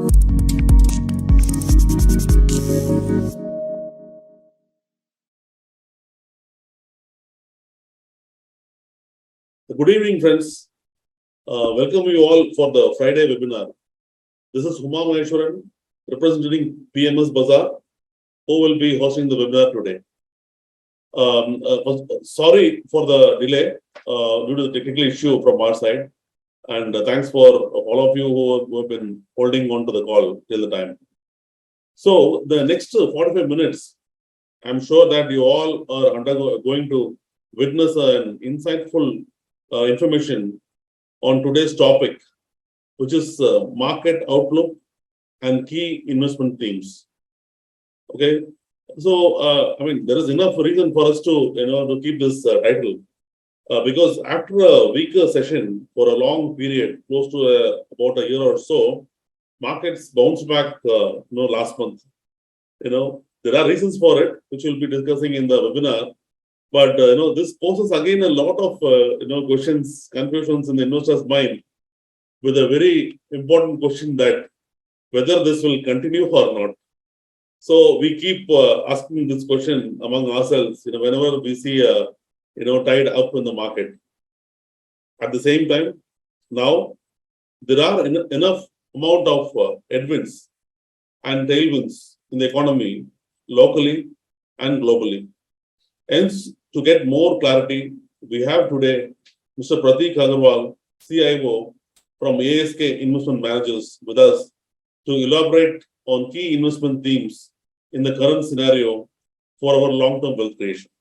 Good evening, friends. Welcome you all for the Friday webinar. This is Huma Maheshwaran, representing PMS Bazaar, who will be hosting the webinar today. Sorry for the delay due to the technical issue from our side. And thanks for all of you who have been holding on to the call till the time. So the next 45 minutes, I'm sure that you all are going to witness an insightful information on today's topic, which is market outlook and key investment themes. Okay, so I mean there is enough reason for us to to keep this title because after a weaker session for a long period, close to about a year or so, markets bounced back last month. There are reasons for it, which we'll be discussing in the webinar. But this poses again a lot of questions, confusions in the investor's mind, with a very important question that whether this will continue or not. So we keep asking this question among ourselves, whenever we see tide up in the market. At the same time, now there are enough amount of headwinds and tailwinds in the economy, locally and globally. Hence, to get more clarity, we have today Mr. Prateek Agrawal, CIO from ASK Investment Managers, with us to elaborate on key investment themes in the current scenario for our long-term wealth creation.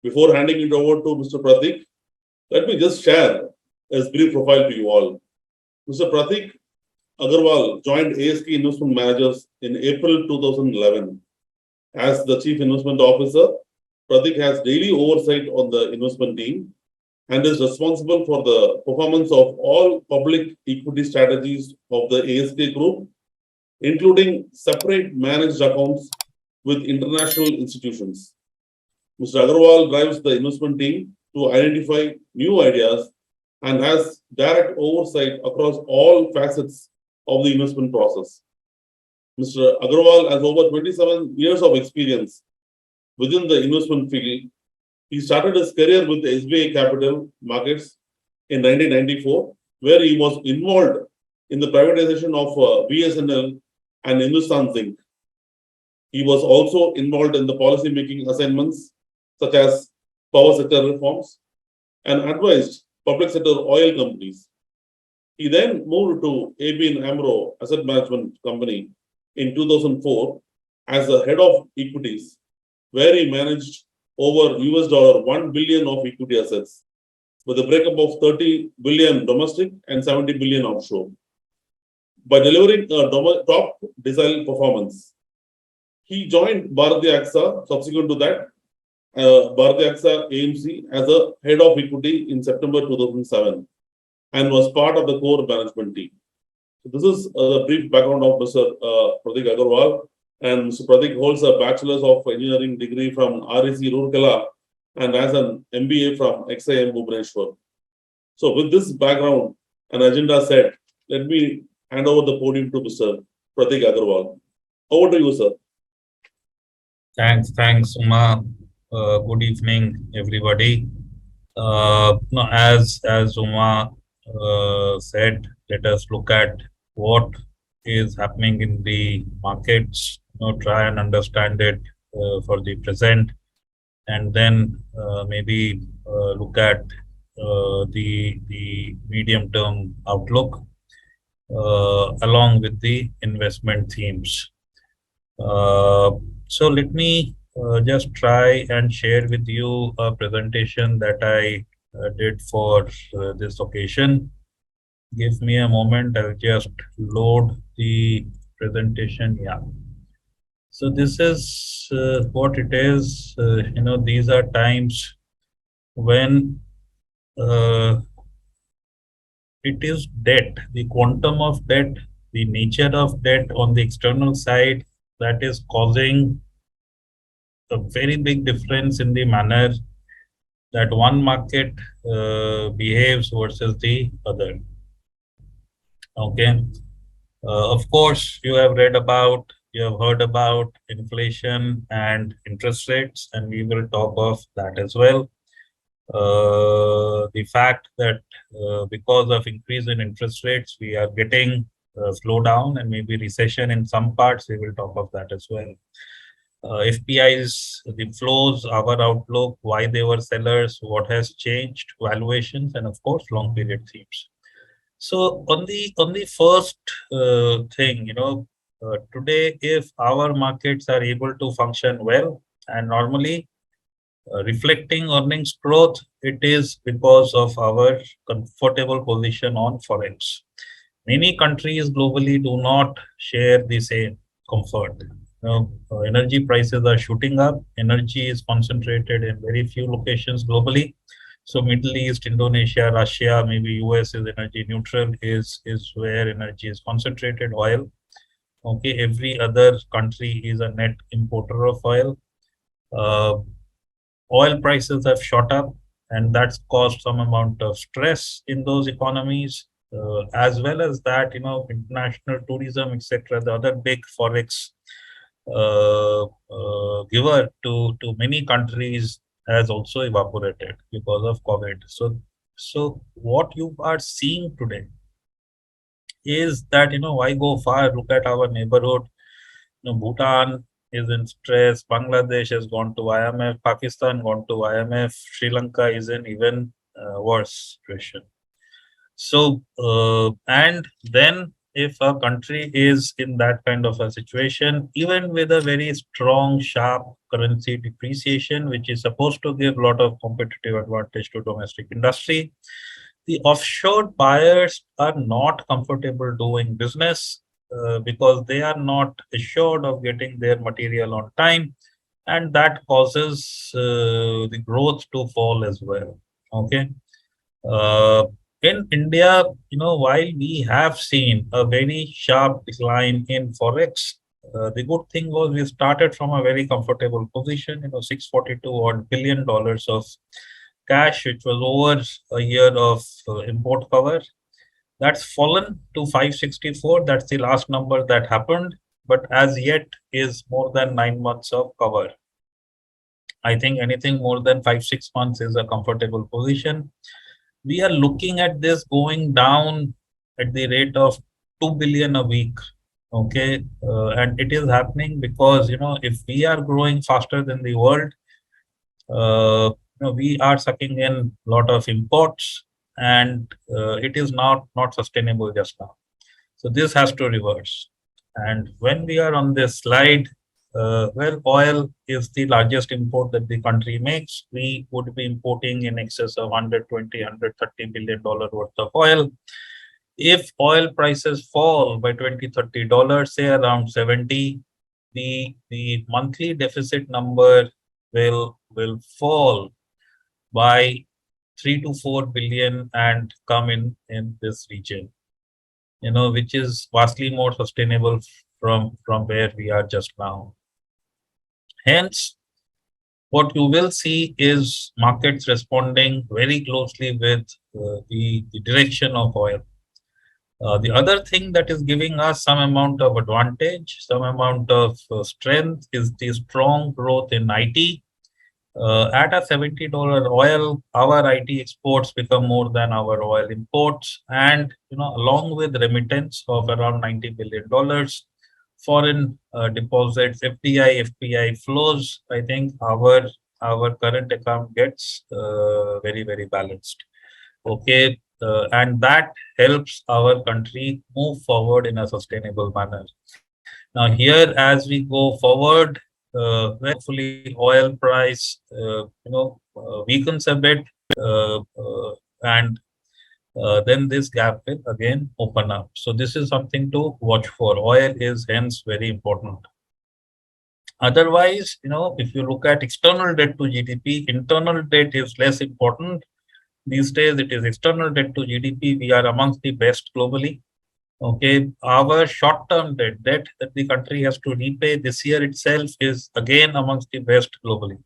Before handing it over to Mr. Prateek, let me just share his brief profile to you all. Mr. Prateek Agrawal joined ASK Investment Managers in April 2011 as the Chief Investment Officer. Prateek has daily oversight on the investment team and is responsible for the performance of all public equity strategies of the ASK group, including separate managed accounts with international institutions. Mr. Agrawal drives the investment team to identify new ideas and has direct oversight across all facets of the investment process. Mr. Agrawal has over 27 years of experience within the investment field. He started his career with SBI Capital Markets in 1994, where he was involved in the privatization of BSNL and Hindustan Zinc. He was also involved in the policy-making assignments such as power sector reforms and advised public sector oil companies. He then moved to ABN AMRO Asset Management Company in 2004 as the head of equities, where he managed over $1 billion of equity assets, with a breakup of 30 billion domestic and 70 billion offshore. By delivering a top decile performance, he joined Bharati AXA. Subsequent to that, Bharati AXA AMC as a head of equity in September 2007 and was part of the core management team. So this is the brief background of Mr. Prateek Agrawal. And Mr. Prateek holds a Bachelor's of Engineering degree from REC Roorkela and has an MBA from XIM Bhubaneswar. So with this background and agenda set, let me hand over the podium to Mr. Prateek Agrawal. Over to you, sir. Thanks, Uma. Good evening, everybody. As Uma said, let us look at what is happening in the markets, try and understand it for the present, and then maybe look at the medium-term outlook along with the investment themes. So let me just try and share with you a presentation that I did for this occasion. Give me a moment, I'll just load the presentation. Yeah. So this is what it is. These are times when it is debt, the quantum of debt, the nature of debt on the external side, that is causing a very big difference in the manner that one market behaves versus the other. Okay. Of course, you have read about, you have heard about inflation and interest rates, and we will talk of that as well. The fact that because of increase in interest rates, we are getting slowdown and maybe recession in some parts. We will talk of that as well. FPI's, the flows, our outlook, why they were sellers, what has changed, valuations, and of course, long period themes. So on the first thing, today, if our markets are able to function well and normally reflecting earnings growth, it is because of our comfortable position on forex. Many countries globally do not share the same comfort. Energy prices are shooting up. Energy is concentrated in very few locations globally. So Middle East, Indonesia, Russia, maybe US is energy neutral, is where energy is concentrated. Oil. Okay, every other country is a net importer of oil. Uh, Oil prices have shot up, and that's caused some amount of stress in those economies. As well as that, international tourism, etc., the other big forex giver to many countries has also evaporated because of COVID. So what you are seeing today is that, why go far? Look at our neighborhood. Bhutan is in stress. Bangladesh has gone to IMF. Pakistan gone to IMF. Sri Lanka is in even worse situation. So, and then if a country is in that kind of a situation, even with a very strong, sharp currency depreciation, which is supposed to give a lot of competitive advantage to domestic industry, the offshore buyers are not comfortable doing business because they are not assured of getting their material on time, and that causes the growth to fall as well. Okay. Uh, in India, while we have seen a very sharp decline in forex, the good thing was we started from a very comfortable position, $642 odd billion of cash, which was over a year of import cover. That's fallen to 564. That's the last number that happened, but as yet is more than 9 months of cover. I think anything more than 5-6 months is a comfortable position. We are looking at this going down at the rate of 2 billion a week. Okay. And it is happening because, if we are growing faster than the world, we are sucking in a lot of imports, and it is not sustainable just now. So this has to reverse. And when we are on this slide, well, oil is the largest import that the country makes. We would be importing in excess of 120, $130 billion worth of oil. If oil prices fall by $20-30, say around 70, the monthly deficit number will fall by 3 to 4 billion and come in this region, which is vastly more sustainable from where we are just now. Hence, what you will see is markets responding very closely with the direction of oil. The other thing that is giving us some amount of advantage, some amount of strength, is the strong growth in IT. At a $70 oil, our IT exports become more than our oil imports, and along with remittance of around $90 billion, foreign deposits, FPI flows, I think our current account gets very, very balanced. Okay, and that helps our country move forward in a sustainable manner. Now, here as we go forward, hopefully oil price weakens a bit, and then this gap will again open up. So this is something to watch for. Oil is hence very important. Otherwise, if you look at external debt to GDP, internal debt is less important. These days, it is external debt to GDP. We are amongst the best globally. Okay, our short-term debt that the country has to repay this year itself is again amongst the best globally.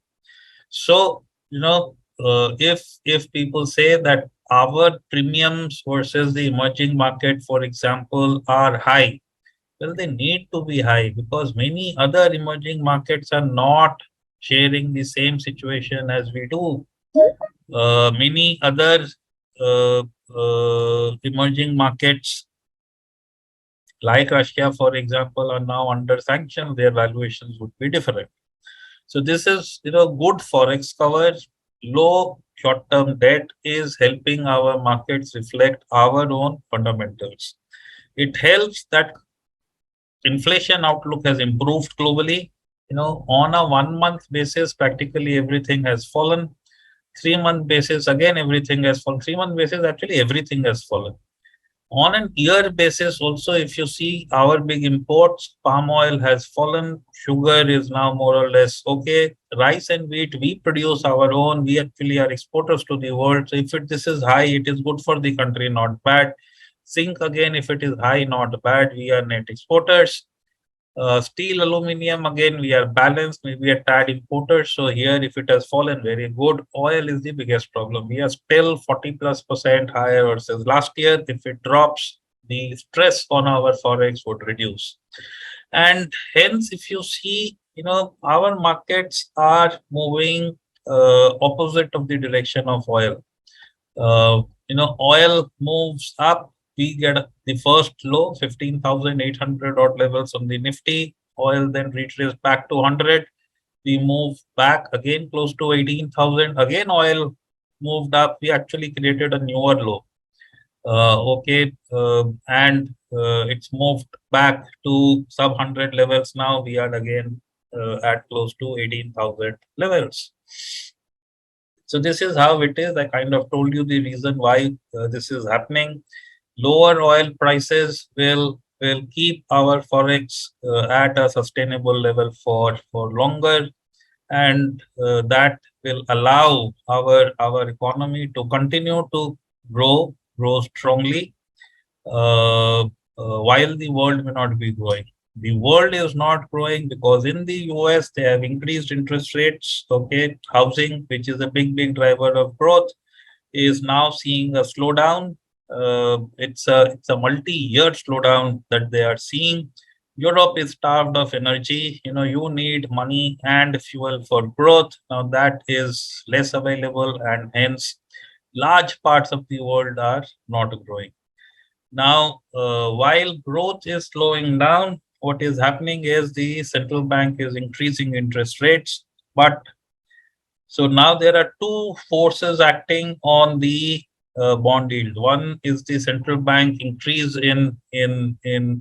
So, if people say that our premiums versus the emerging market, for example, are high. Well, they need to be high because many other emerging markets are not sharing the same situation as we do. Many other uh, emerging markets like Russia, for example, are now under sanctions. Their valuations would be different. So this is, good forex cover. Low short-term debt is helping our markets reflect our own fundamentals. It helps that inflation outlook has improved globally. On a 1 month basis, practically everything has fallen. 3 month basis, again, everything has fallen. 3 month basis, actually, everything has fallen. On an year basis, also, if you see our big imports, palm oil has fallen, sugar is now more or less okay. Rice and wheat, we produce our own. We actually are exporters to the world. So if this is high, it is good for the country, not bad. Zinc, again, if it is high, not bad. We are net exporters. Steel, aluminum, again, we are balanced, maybe a tad importers. So here, if it has fallen, very good. Oil is the biggest problem. We are still 40+% higher versus last year. If it drops, the stress on our forex would reduce. And hence, if you see, our markets are moving opposite of the direction of oil. Oil moves up, we get the first low, 15,800 odd levels on the Nifty. Oil then reaches back to 100. We move back again close to 18,000. Again, oil moved up. We actually created a newer low. And it's moved back to sub 100 levels now. We are again at close to 18,000 levels. So this is how it is. I kind of told you the reason why this is happening. Lower oil prices will keep our forex at a sustainable level for longer, and that will allow our economy to continue to grow strongly while the world may not be growing. The world is not growing because in the US they have increased interest rates. Okay, housing, which is a big driver of growth, is now seeing a slowdown. It's a multi-year slowdown that they are seeing. Europe is starved of energy. You need money and fuel for growth. Now that is less available, and hence large parts of the world are not growing. Now, while growth is slowing down, what is happening is the central bank is increasing interest rates. But so now there are two forces acting on the bond yield. One is the central bank increase in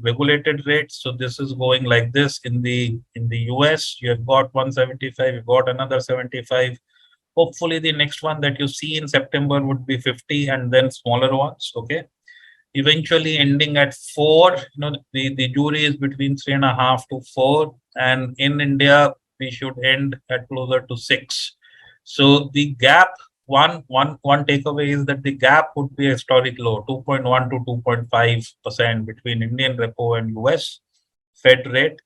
regulated rates. So this is going like this in the US. You have got 175, you've got another 75. Hopefully, the next one that you see in September would be 50, and then smaller ones. Okay, eventually ending at 4. The jury is between 3.5 to 4, and in India we should end at closer to 6. So the gap, one takeaway is that the gap would be a historic low, 2.1 to 2.5% between Indian repo and US Fed rate.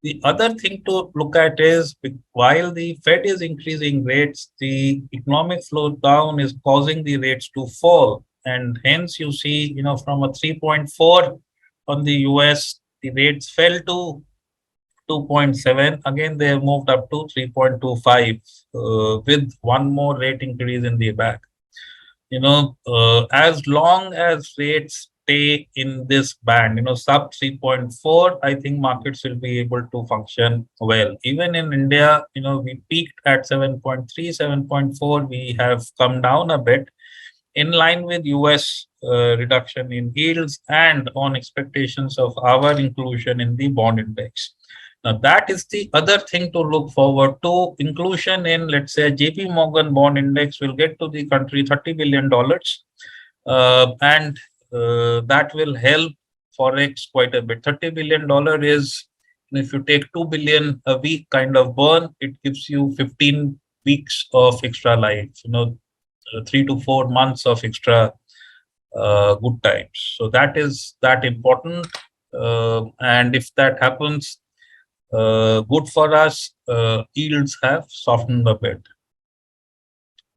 The other thing to look at is while the Fed is increasing rates, the economic slowdown is causing the rates to fall. And hence you see, from a 3.4 on the US, the rates fell to 2.7. Again, they have moved up to 3.25 with one more rate increase in the back. As long as rates stay in this band, sub 3.4, I think markets will be able to function well. Even in India, we peaked at 7.3, 7.4. We have come down a bit in line with US reduction in yields and on expectations of our inclusion in the bond index. Now, that is the other thing to look forward to. Inclusion in, let's say, JP Morgan bond index will get to the country $30 billion. And that will help Forex quite a bit. $30 billion is, if you take 2 billion a week kind of burn, it gives you 15 weeks of extra life, 3 to 4 months of extra good times. So that is that important. And if that happens, good for us, yields have softened a bit.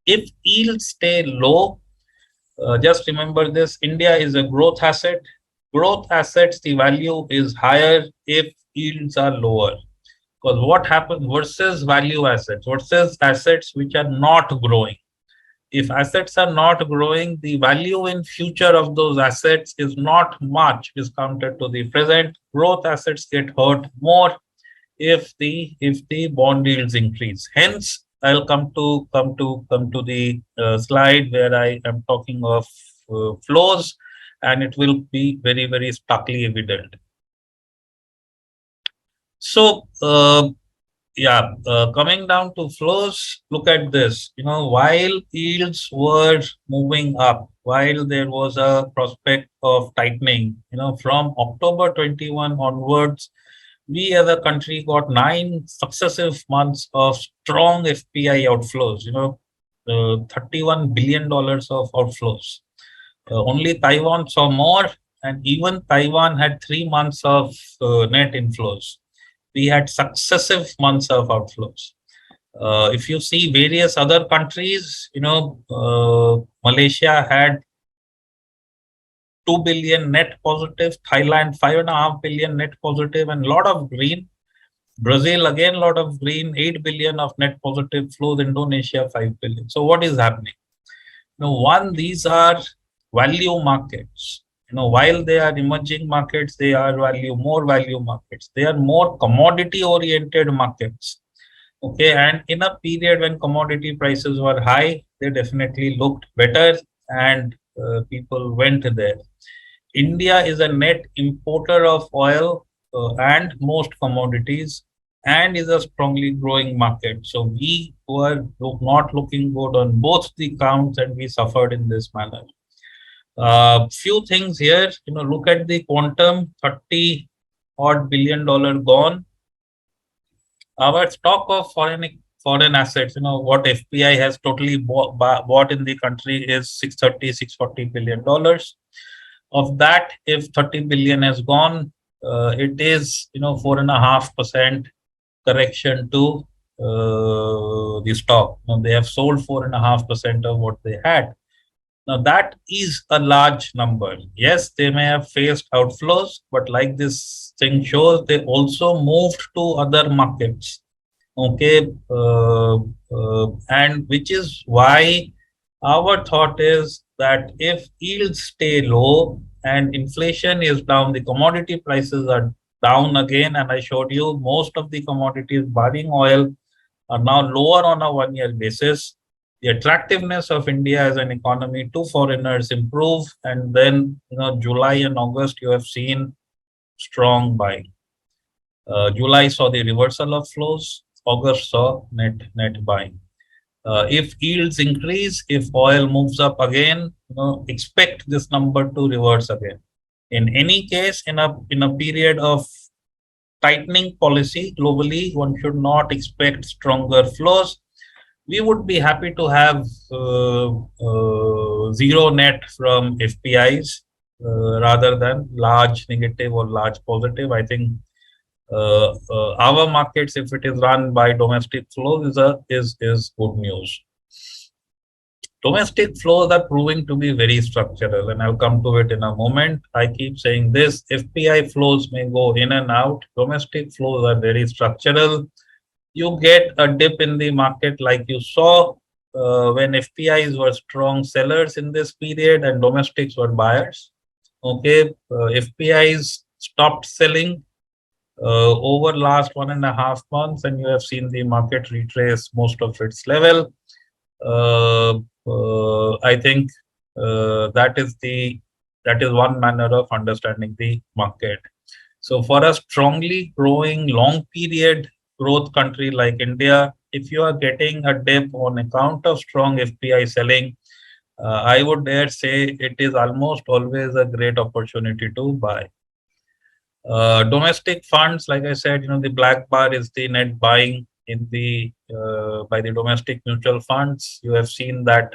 If yields stay low, Just remember this, India is a growth asset. Growth assets, the value is higher if yields are lower. Because what happens versus value assets, versus assets which are not growing. If assets are not growing, the value in future of those assets is not much discounted to the present. Growth assets get hurt more if the bond yields increase. Hence, I'll come to the slide where I am talking of flows, and it will be very starkly evident. So, coming down to flows, look at this. While yields were moving up, while there was a prospect of tightening, from October 21 onwards, we as a country got 9 successive months of strong FPI outflows, $31 billion of outflows. Only Taiwan saw more, and even Taiwan had 3 months of net inflows. We had successive months of outflows. If you see various other countries, Malaysia had 2 billion net positive, Thailand 5.5 billion net positive, and a lot of green. Brazil again, a lot of green, 8 billion of net positive flows. Indonesia 5 billion. So what is happening? One, these are value markets. While they are emerging markets, they are more value markets. They are more commodity oriented markets. Okay, and in a period when commodity prices were high, they definitely looked better, and people went there. India is a net importer of oil and most commodities, and is a strongly growing market. So we were not looking good on both the counts, and we suffered in this manner. Few things here, look at the quantum, $30 odd billion gone. Our stock of foreign assets, what FPI has totally bought in the country is $640 billion. Of that, if 30 billion has gone, it is 4.5% correction to the stock. They have sold 4.5% of what they had. Now that is a large number. Yes, they may have faced outflows, but like this thing shows, they also moved to other markets. Okay, and which is why our thought is that if yields stay low and inflation is down, the commodity prices are down again, and I showed you most of the commodities, barring oil, are now lower on a 1-year basis. The attractiveness of India as an economy to foreigners improve, and then July and August you have seen strong buying. July saw the reversal of flows. August saw net buying. If yields increase, if oil moves up again, expect this number to reverse again. In any case, in a period of tightening policy globally, one should not expect stronger flows. We would be happy to have zero net from FPIs rather than large negative or large positive. I think our markets, if it is run by domestic flows, is good news. Domestic flows are proving to be very structural, and I'll come to it in a moment. I keep saying this, FPI flows may go in and out. Domestic flows are very structural. You get a dip in the market like you saw when FPIs were strong sellers in this period and domestics were buyers. Okay, FPIs stopped selling over last 1.5 months, and you have seen the market retrace most of its level. I think that is one manner of understanding the market. So for a strongly growing long period growth country like India, if you are getting a dip on account of strong FPI selling, I would dare say it is almost always a great opportunity to buy. Domestic funds, like I said, the black bar is the net buying in the by the domestic mutual funds. You have seen that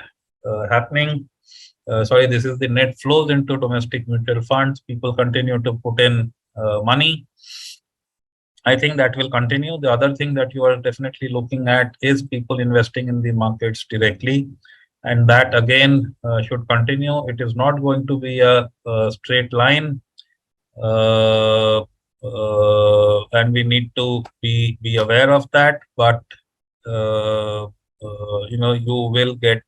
happening. Sorry, this is the net flows into domestic mutual funds. People continue to put in money. I think that will continue. The other thing that you are definitely looking at is people investing in the markets directly. and that again should continue. It is not going to be a straight line, and we need to be aware of that. But you will get,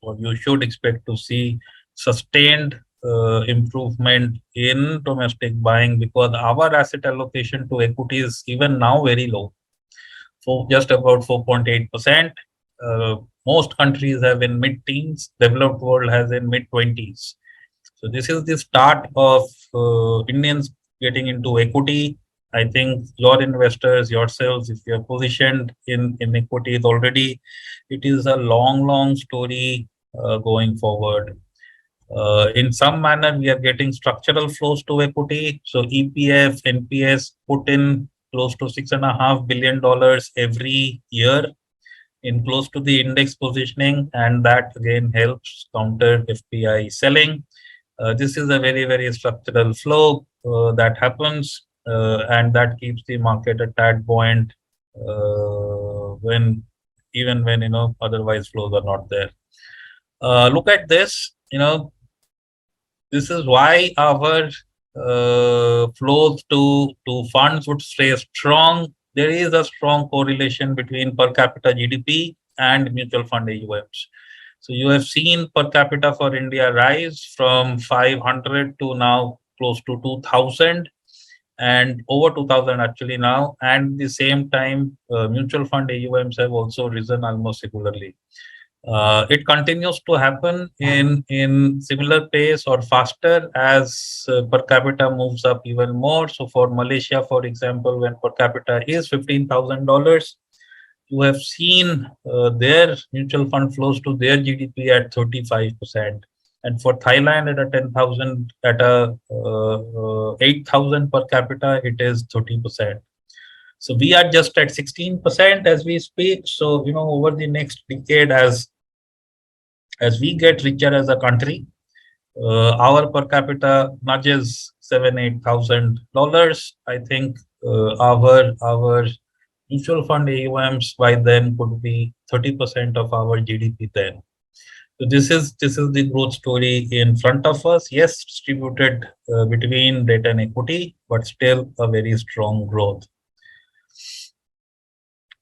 or you should expect to see sustained improvement in domestic buying, because our asset allocation to equity is even now very low, for just about 4.8%. Most countries have in mid-teens, developed world has in mid-20s. So this is the start of Indians getting into equity. I think your investors, yourselves, if you're positioned in equities already, it is a long story going forward. In some manner, we are getting structural flows to equity. So EPF, NPS put in close to $6.5 billion every year in close to the index positioning, and that again helps counter FPI selling. This is a very structural flow that happens, and that keeps the market a tad buoyant when otherwise flows are not there. Look at this. This is why our flows to funds would stay strong. There is a strong correlation between per capita GDP and mutual fund AUMs. So you have seen per capita for India rise from 500 to now close to 2000, and over 2000 actually now. And at the same time, mutual fund AUMs have also risen almost similarly. It continues to happen in similar pace or faster as per capita moves up even more. So for Malaysia, for example, when per capita is $15,000, you have seen their mutual fund flows to their GDP at 35%. And for Thailand at a 10,000, at a 8,000 per capita, it is 30%. So we are just at 16% as we speak. So, over the next decade, as we get richer as a country, our per capita nudges $7,000-8,000. I think our mutual fund AUMs by then could be 30% of our GDP then. So this is the growth story in front of us. Yes, distributed between debt and equity, but still a very strong growth.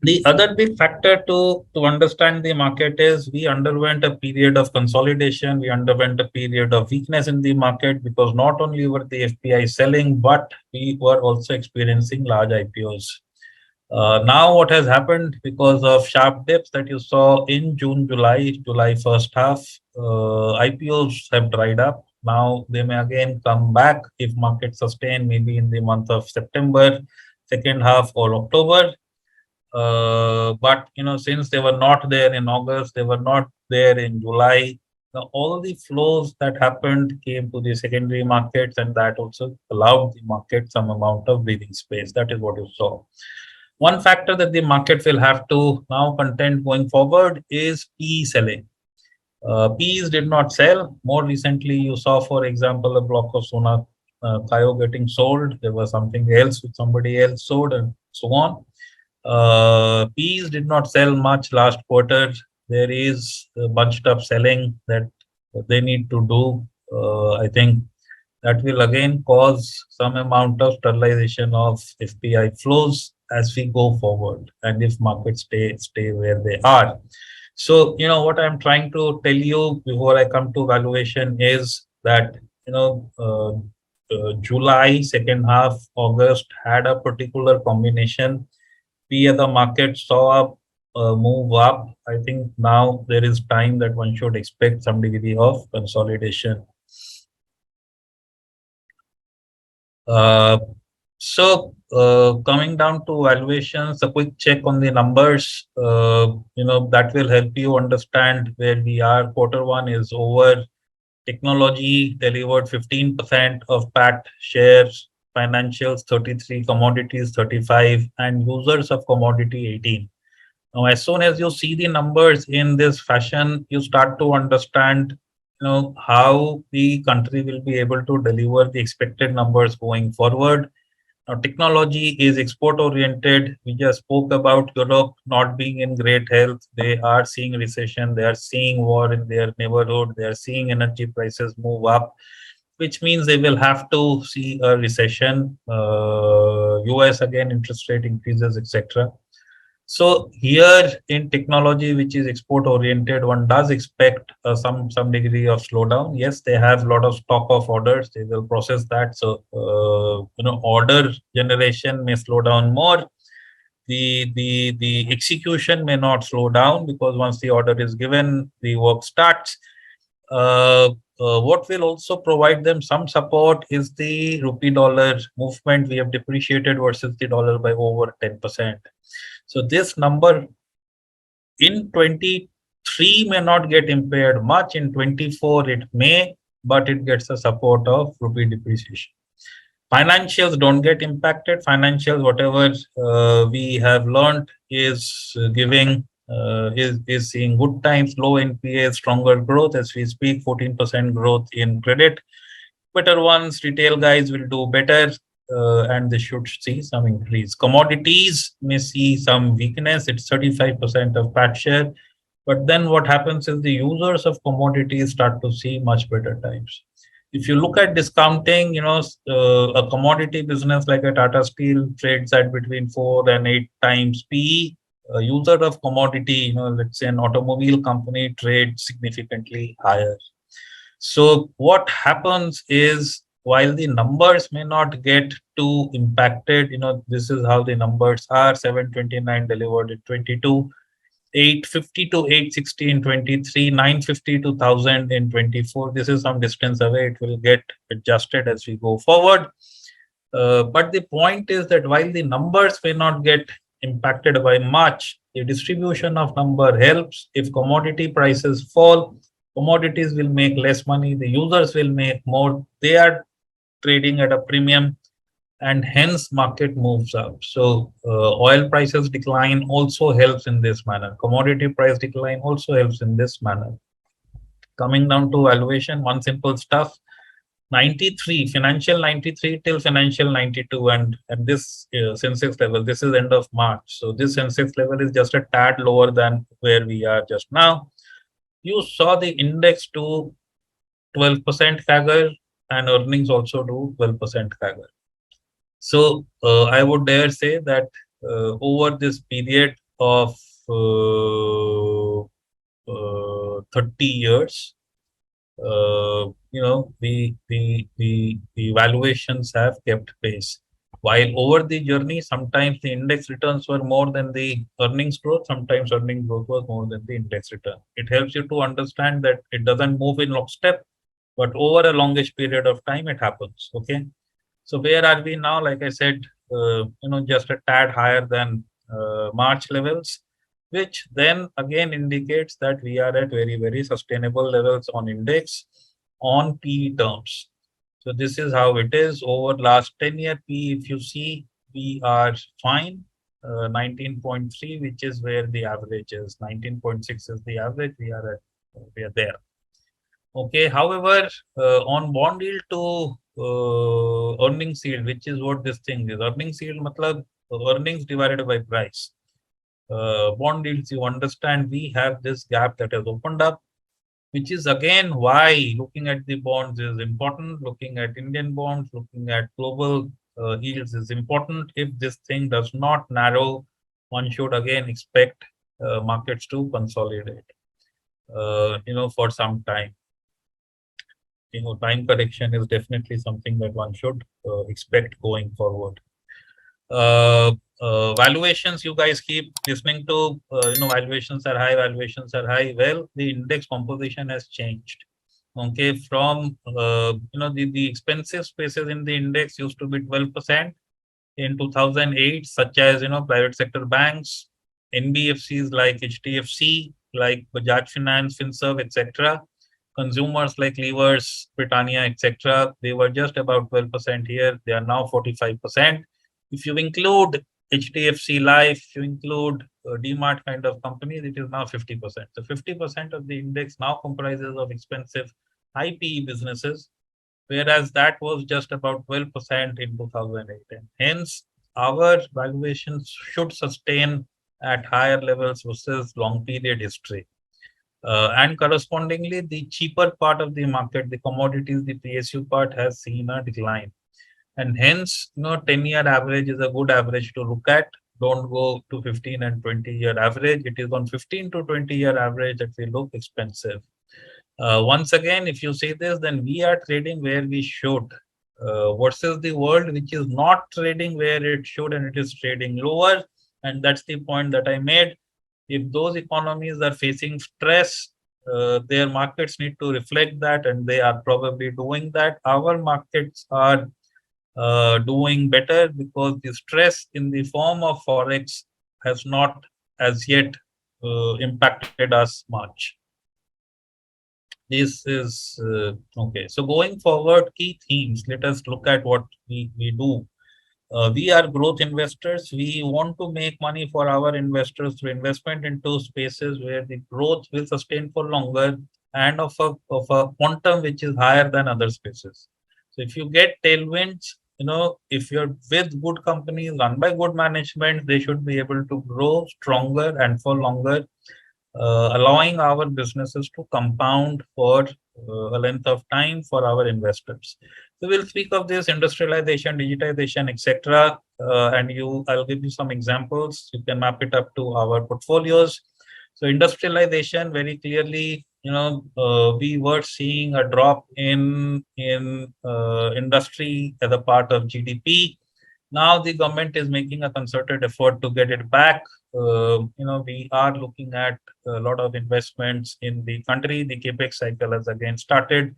The other big factor to understand the market is we underwent a period of consolidation. We underwent a period of weakness in the market because not only were the FPI selling, but we were also experiencing large IPOs. Now what has happened, because of sharp dips that you saw in July first half, IPOs have dried up. Now they may again come back if markets sustain, maybe in the month of September, second half, or October. But since they were not there in August, they were not there in July, all the flows that happened came to the secondary markets, and that also allowed the market some amount of breathing space. That is what you saw. One factor that the market will have to now contend going forward is PE selling. PEs did not sell. More recently, you saw, for example, a block of Sona Kayo getting sold. There was something else which somebody else sold, and so on. PEs did not sell much last quarter. There is bunched up selling that they need to do. I think that will again cause some amount of sterilization of FPI flows as we go forward, and if markets stay where they are. So what I'm trying to tell you before I come to valuation is that July second half, August had a particular combination. We as the market saw a move up. I think now there is time that one should expect some degree of consolidation. Coming down to valuations, a quick check on the numbers, that will help you understand where we are. Quarter one is over. Technology delivered 15% of PAT shares, financials 33, commodities 35, and users of commodity 18. Now, as soon as you see the numbers in this fashion, you start to understand how the country will be able to deliver the expected numbers going forward. Now, technology is export oriented. We just spoke about Europe not being in great health. They are seeing recession. They are seeing war in their neighborhood. They are seeing energy prices move up, which means they will have to see a recession. US again, interest rate increases, etc. So here in technology, which is export oriented, one does expect some degree of slowdown. Yes, they have a lot of stock of orders. They will process that. So order generation may slow down more. The execution may not slow down because once the order is given, the work starts. What will also provide them some support is the rupee dollar movement. We have depreciated versus the dollar by over 10%. So this number in 23 may not get impaired much. In 24 it may, but it gets the support of rupee depreciation. Financials don't get impacted. Financials, whatever we have learned, is giving is seeing good times, low NPA, stronger growth as we speak. 14% growth in credit. Better ones, retail guys will do better, and they should see some increase. Commodities may see some weakness. It's 35% of patch share. But then what happens is the users of commodities start to see much better times. If you look at discounting, a commodity business like a Tata Steel trades at between 4 and 8 times PE. A user of commodity, let's say an automobile company, trades significantly higher. So what happens is while the numbers may not get too impacted, this is how the numbers are. 729 delivered in 22, 850 to 860 in 23, 950 to 1000 in 24. This is some distance away. It will get adjusted as we go forward. But the point is that while the numbers may not get impacted by much, the distribution of number helps. If commodity prices fall, commodities will make less money, the users will make more. They are trading at a premium, and hence market moves up. So oil prices decline also helps in this manner. Commodity price decline also helps in this manner. Coming down to valuation, one simple stuff. 93, financial 93 till financial 92, and at this Sensex level, this is end of March. So this Sensex level is just a tad lower than where we are just now. You saw the index to 12% CAGR and earnings also do 12% CAGR. So I would dare say that over this period of 30 years, the valuations have kept pace. While over the journey, sometimes the index returns were more than the earnings growth, sometimes earnings growth was more than the index return. It helps you to understand that it doesn't move in lockstep, but over a longish period of time, it happens. Okay. So where are we now? Like I said, just a tad higher than March levels, which then again indicates that we are at very, very sustainable levels on index on PE terms. So this is how it is over last 10-year PE. If you see, we are fine. 19.3, which is where the average is. 19.6 is the average. We are there. Okay. However, on bond yield to earnings yield, which is what this thing is. Earnings yield, matlab earnings divided by price. Bond yields, you understand, we have this gap that has opened up, which is again why looking at the bonds is important. Looking at Indian bonds, looking at global yields is important. If this thing does not narrow, one should again expect markets to consolidate, for some time. Time correction is definitely something that one should expect going forward. Valuations, you guys keep listening to, valuations are high, valuations are high. Well, the index composition has changed. Okay, from, the expensive spaces in the index used to be 12% in 2008, such as, private sector banks, NBFCs like HDFC, like Bajaj Finance, Finserv, etc. Consumers like Levers, Britannia, etc. They were just about 12% here. They are now 45%. If you include HDFC Life, if you include DMart kind of companies, it is now 50%. So 50% of the index now comprises of expensive high PE businesses, whereas that was just about 12% in 2008. And hence, our valuations should sustain at higher levels versus long period history. And correspondingly, the cheaper part of the market, the commodities, the PSU part has seen a decline. And hence, 10-year average is a good average to look at. Don't go to 15 and 20-year average. It is on 15 to 20-year average that will look expensive. Once again, if you see this, then we are trading where we should, versus the world which is not trading where it should and it is trading lower. And that's the point that I made. If those economies are facing stress, their markets need to reflect that, and they are probably doing that. Our markets are doing better because the stress in the form of forex has not as yet impacted us much. This is okay. So going forward, key themes. Let us look at what we do. We are growth investors. We want to make money for our investors through investment into spaces where the growth will sustain for longer and of a quantum which is higher than other spaces. So if you get tailwinds, if you're with good companies run by good management, they should be able to grow stronger and for longer, allowing our businesses to compound for a length of time for our investors. So we'll speak of this industrialization, digitization, etc. And I'll give you some examples. You can map it up to our portfolios. So industrialization, very clearly, we were seeing a drop in industry as a part of GDP. Now the government is making a concerted effort to get it back. We are looking at a lot of investments in the country. The Capex cycle has again started.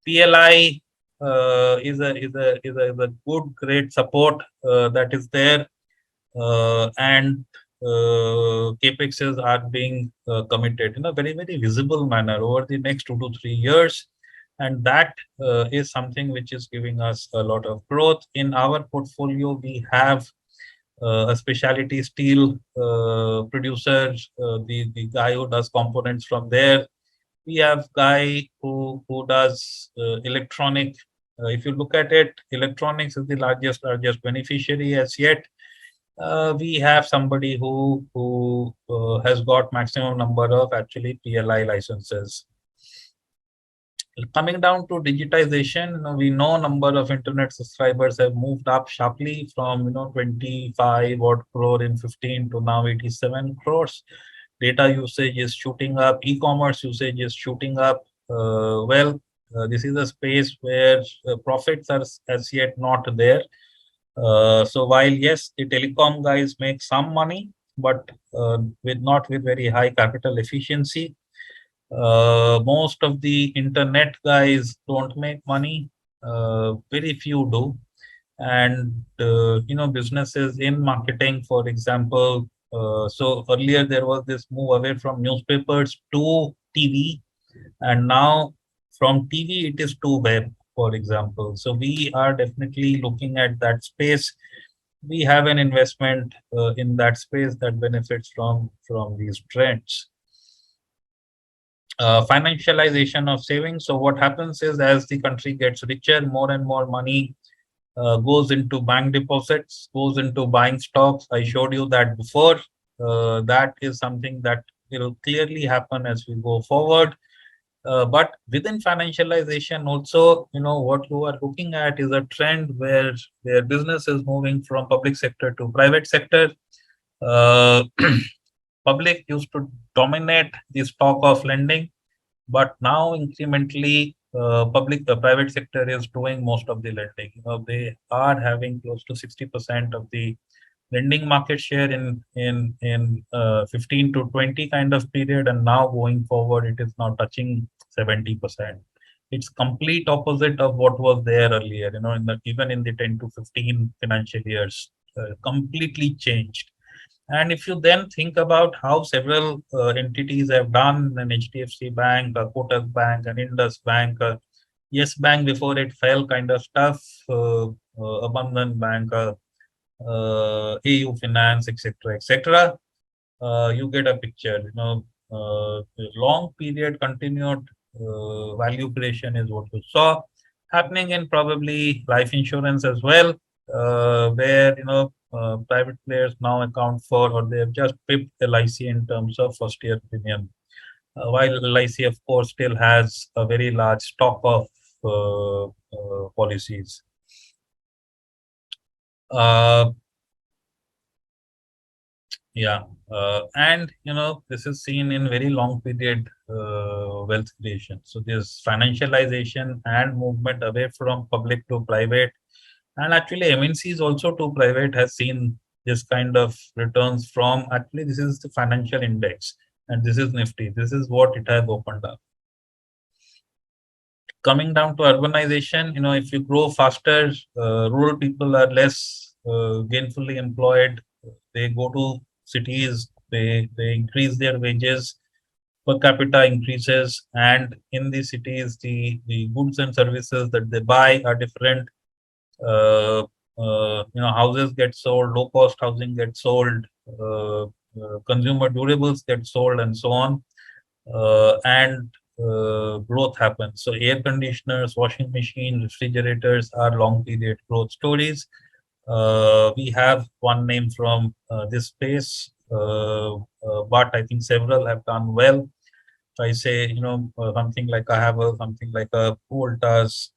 PLI is a good, great support that is there, and Capexes are being committed in a very, very visible manner over the next 2 to 3 years. And that is something which is giving us a lot of growth. In our portfolio, we have a specialty steel producer, the guy who does components from there. We have guy who does electronic. If you look at it, electronics is the largest beneficiary as yet. We have somebody who has got maximum number of actually PLI licenses. Coming down to digitization, we know number of internet subscribers have moved up sharply from 25 odd crore in 15 to now 87 crores. Data usage is shooting up. E-commerce usage is shooting up. This is a space where profits are as yet not there. So while yes, the telecom guys make some money, but not with very high capital efficiency. Most of the internet guys don't make money. Very few do. And businesses in marketing, for example. So earlier there was this move away from newspapers to TV, and now from TV it is to web, for example. So we are definitely looking at that space. We have an investment in that space that benefits from these trends. Financialization of savings. So what happens is, as the country gets richer, more and more money goes into bank deposits, goes into buying stocks. I showed you that before. That is something that will clearly happen as we go forward. But within financialization also, what you are looking at is a trend where business is moving from public sector to private sector. Public used to dominate the stock of lending, but now incrementally the private sector is doing most of the lending. They are having close to 60% of the lending market share in 15 to 20 kind of period, and now going forward it is now touching 70%. It's complete opposite of what was there earlier, even in the 10 to 15 financial years, completely changed. And if you then think about how several entities have done, an HDFC Bank, a Kotak Bank, an Indus Bank, Yes Bank before it fell kind of stuff, Bandhan Bank, AU Finance, etc., etc., you get a picture. Long period continued value creation is what you saw. happening in probably life insurance as well, where private players now account for, or they have just pipped LIC in terms of first year premium. While LIC, of course, still has a very large stock of policies. Yeah, and this is seen in very long period wealth creation. So this financialization and movement away from public to private, and actually MNCs also to private, has seen this kind of returns from, actually this is the financial index, and this is Nifty. This is what it has opened up. Coming down to urbanization, if you grow faster, rural people are less gainfully employed. They go to cities, they increase their wages, per capita increases, and in the cities, the goods and services that they buy are different. Houses get sold, low cost housing gets sold, consumer durables get sold, and so on. And growth happens. So air conditioners, washing machine, refrigerators are long period growth stories. We have one name from this space, but I think several have done well. If I say, something like I have something like a Voltas,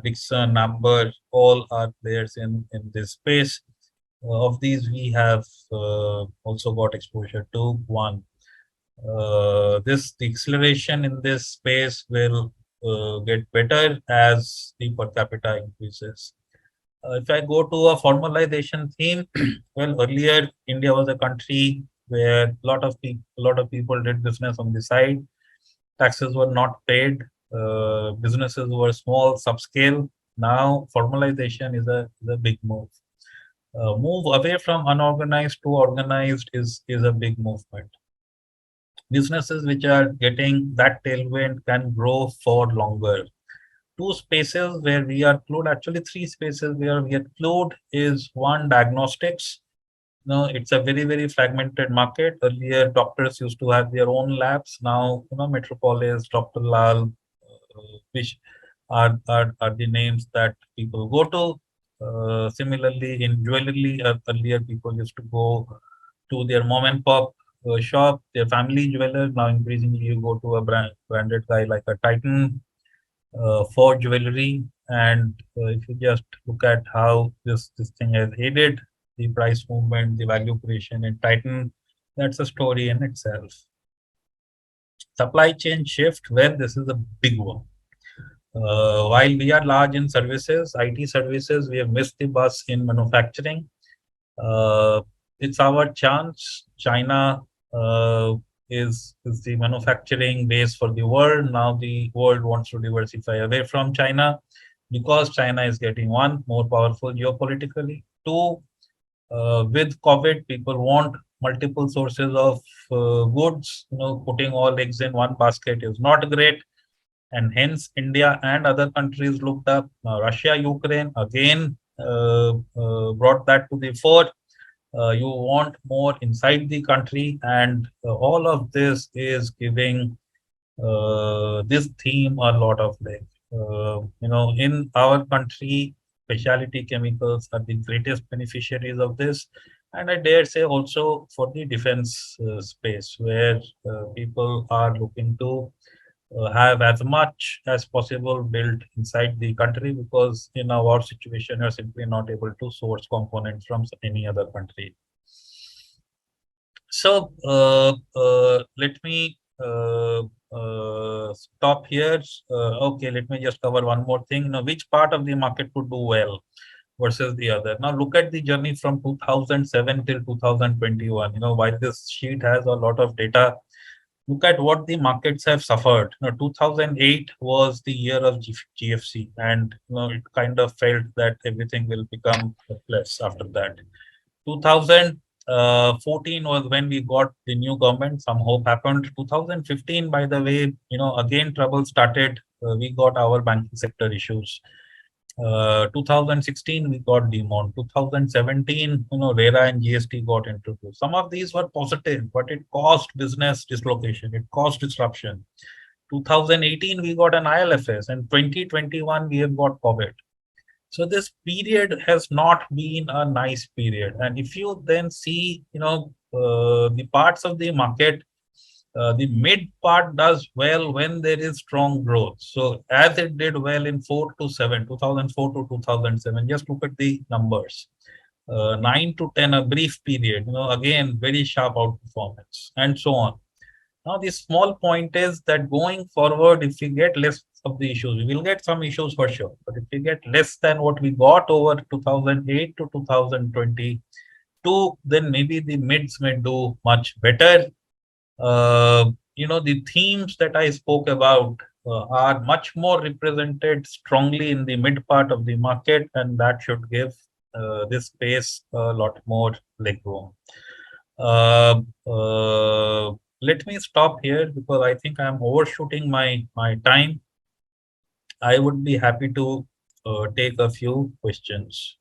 Dixon, Amber, all are players in this space. Of these, we have also got exposure to one. The acceleration in this space will get better as the per capita increases. If I go to a formalization theme, well, earlier India was a country where a lot of people did business on the side. Taxes were not paid. Businesses were small, subscale. Now formalization is a big move. Move away from unorganized to organized is a big movement. Businesses which are getting that tailwind can grow for longer. Two spaces where we are clued, actually three spaces where we are clued, is one, diagnostics. It's a very, very fragmented market. Earlier, doctors used to have their own labs. Now, Metropolis, Dr. Lal, which are the names that people go to. Similarly, in jewelry, earlier people used to go to their mom and pop shop, their family jeweler. Now, increasingly, you go to a branded guy like a Titan for jewelry. And if you just look at how this thing has aided the price movement, the value creation in Titan, that's a story in itself. Supply chain shift, well, this is a big one. While we are large in services, IT services, we have missed the bus in manufacturing. It's our chance. China is the manufacturing base for the world. Now the world wants to diversify away from China because China is getting, one, more powerful geopolitically. Two, with COVID, people want multiple sources of goods. Putting all eggs in one basket is not great. And hence, India and other countries looked up. Russia, Ukraine, again, brought that to the fore. You want more inside the country, and all of this is giving this theme a lot of leg. In our country, specialty chemicals are the greatest beneficiaries of this, and I dare say also for the defense space, where people are looking to have as much as possible built inside the country, because in a war situation, you're simply not able to source components from any other country. So let me stop here. Okay, let me just cover one more thing. Now, which part of the market could do well versus the other? Now, look at the journey from 2007 till 2021. While this sheet has a lot of data, look at what the markets have suffered. 2008 was the year of GFC, and it kind of felt that everything will become less after that. 2014 was when we got the new government. Some hope happened. 2015, by the way, again trouble started. We got our banking sector issues. 2016 we got demon. 2017, RERA and GST got introduced. Some of these were positive, but it caused business dislocation. It caused disruption. 2018 we got an ILFS, and 2021 we have got COVID. So this period has not been a nice period. And if you then see, the parts of the market, the mid part does well when there is strong growth. So as it did well in 4 to 7, 2004 to 2007, just look at the numbers. 9 to 10, a brief period, again, very sharp outperformance and so on. Now, the small point is that going forward, if we get less of the issues, we will get some issues for sure. But if we get less than what we got over 2008 to 2022, then maybe the mids may do much better. The themes that I spoke about are much more represented strongly in the mid part of the market, and that should give this space a lot more legroom. Let me stop here because I think I'm overshooting my time. I would be happy to take a few questions.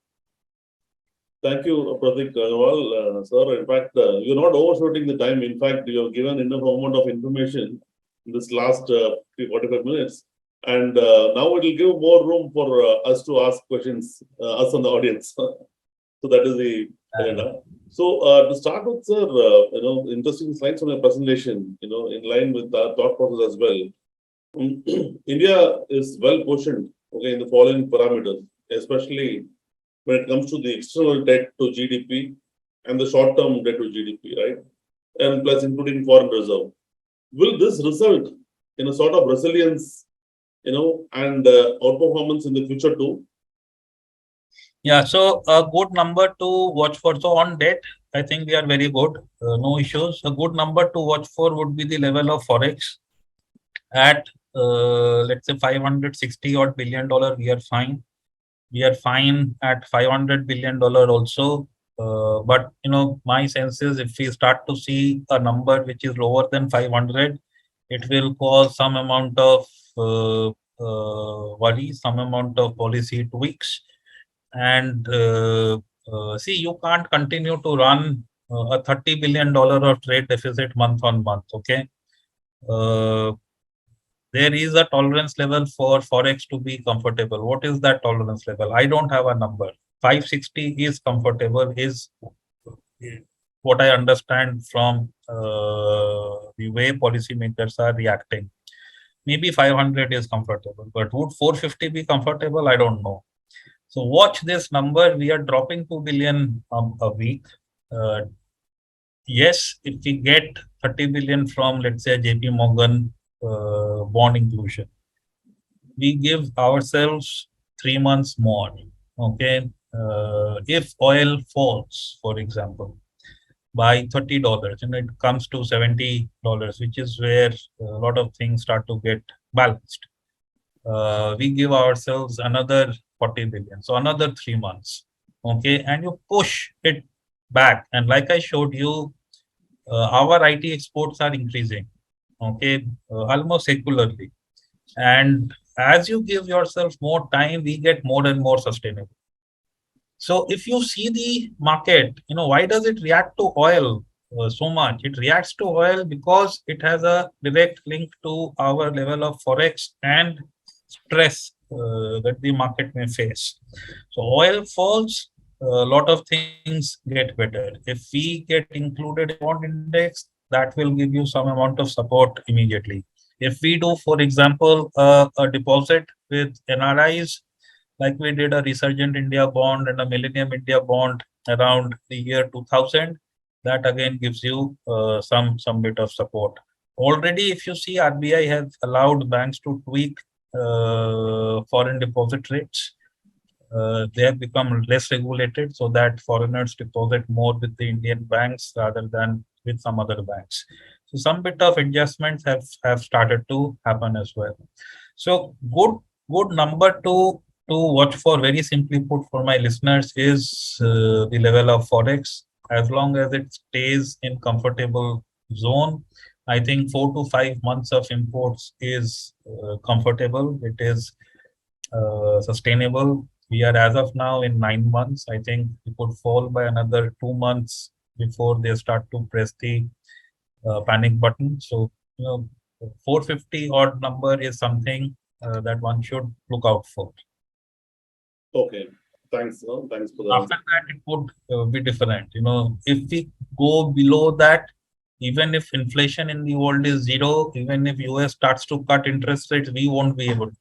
Thank you, Prateek Agrawal, sir. In fact, you're not overshooting the time. In fact, you have given enough amount of information in this last 45 minutes. And now it will give more room for us to ask questions, us on the audience. So that is the agenda. So to start with, sir, interesting slides on your presentation, in line with our thought process as well. India is well positioned, in the following parameters, especially when it comes to the external debt to GDP and the short-term debt to GDP, right? And plus including foreign reserve. Will this result in a sort of resilience, and outperformance in the future too? Yeah, so a good number to watch for. So on debt, I think we are very good, no issues. A good number to watch for would be the level of Forex at, let's say, $560 odd billion. We are fine. We are fine at $500 billion also. But, my sense is if we start to see a number which is lower than 500, it will cause some amount of worry, some amount of policy tweaks. And see, you can't continue to run a $30 billion of trade deficit month on month, okay? There is a tolerance level for Forex to be comfortable. What is that tolerance level? I don't have a number. 560 is comfortable, is what I understand from the way policymakers are reacting. Maybe 500 is comfortable, but would 450 be comfortable? I don't know. So watch this number. We are dropping 2 billion a week. Yes, if we get 30 billion from, let's say, JP Morgan bond inclusion, we give ourselves 3 months more. Okay. If oil falls, for example, by $30, and it comes to $70, which is where a lot of things start to get balanced. We give ourselves another 40 billion, so another 3 months. Okay, and you push it back, and like I showed you, our IT exports are increasing. Okay, almost secularly, and as you give yourself more time, we get more and more sustainable. So if you see the market, why does it react to oil so much? It reacts to oil because it has a direct link to our level of Forex and stress that the market may face. So oil falls, a lot of things get better. If we get included in bond index, that will give you some amount of support immediately. If we do, for example, a deposit with NRIs, like we did a Resurgent India bond and a Millennium India bond around the year 2000, that again gives you some bit of support. Already, if you see, RBI has allowed banks to tweak foreign deposit rates. They have become less regulated so that foreigners deposit more with the Indian banks rather than with some other banks. So some bit of adjustments have started to happen as well. So good number to watch for, very simply put for my listeners, is the level of Forex. As long as it stays in comfortable zone, I think 4 to 5 months of imports is comfortable. It is sustainable. We are as of now in 9 months. I think it could fall by another 2 months before they start to press the panic button. So, 450 odd number is something that one should look out for. Okay. Thanks. Thanks for the After answer. that, it would be different. If we go below that, even if inflation in the world is zero, even if US starts to cut interest rates, we won't be able to.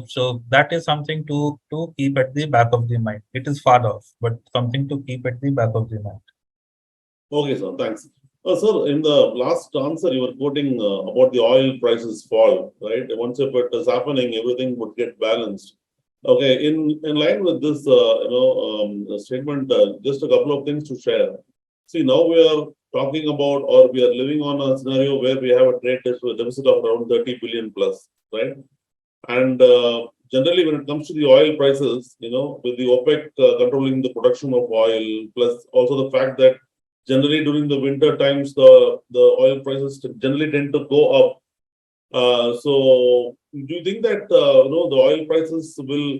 So that is something to keep at the back of the mind. It is far off, but something to keep at the back of the mind. Okay, sir. Thanks. Sir, in the last answer, you were quoting about the oil prices fall, right? Once if it is happening, everything would get balanced. Okay, in line with this, statement, just a couple of things to share. See, now we are talking about, or we are living on a scenario where we have a trade deficit of around 30 billion plus, right? And generally, when it comes to the oil prices, with the OPEC controlling the production of oil, plus also the fact that generally during the winter times, the oil prices generally tend to go up. So, do you think that the oil prices will,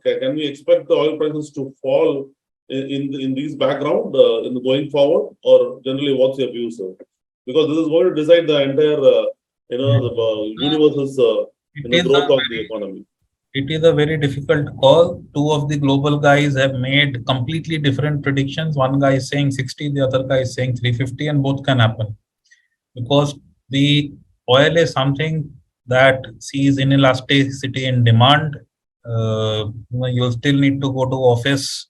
can we expect the oil prices to fall in these background in going forward, or generally, what's your view, sir? Because this is going to decide the entire, the universe's, It is growth of the economy. It is a very difficult call. Two of the global guys have made completely different predictions. One guy is saying 60, the other guy is saying 350, and both can happen because the oil is something that sees inelasticity in demand. You'll still need to go to office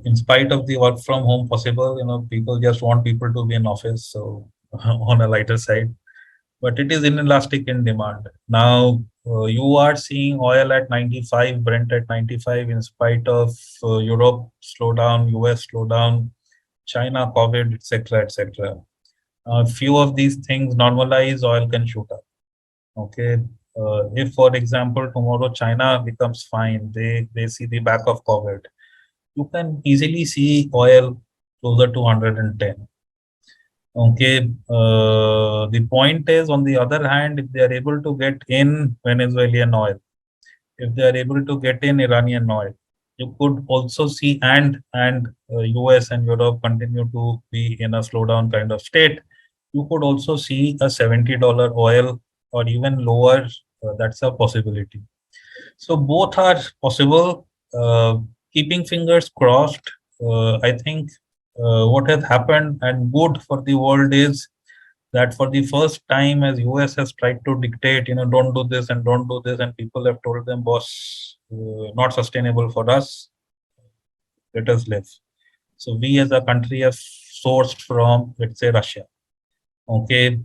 in spite of the work from home possible. People just want people to be in office. So on a lighter side, but it is inelastic in demand. Now, you are seeing oil at 95, Brent at 95, in spite of Europe slowdown, US slowdown, China, COVID, etc., etc. A few of these things normalize, oil can shoot up. Okay. If, for example, tomorrow China becomes fine, they see the back of COVID, you can easily see oil closer to 110. Okay. The point is, on the other hand, if they are able to get in Venezuelan oil, if they are able to get in Iranian oil, you could also see and US and Europe continue to be in a slowdown kind of state. You could also see a $70 oil or even lower. That's a possibility. So both are possible. Keeping fingers crossed. I think what has happened and good for the world is that for the first time, as US has tried to dictate, don't do this and don't do this, and people have told them, boss, not sustainable for us, let us live. So we as a country have sourced from, let's say, Russia. Okay.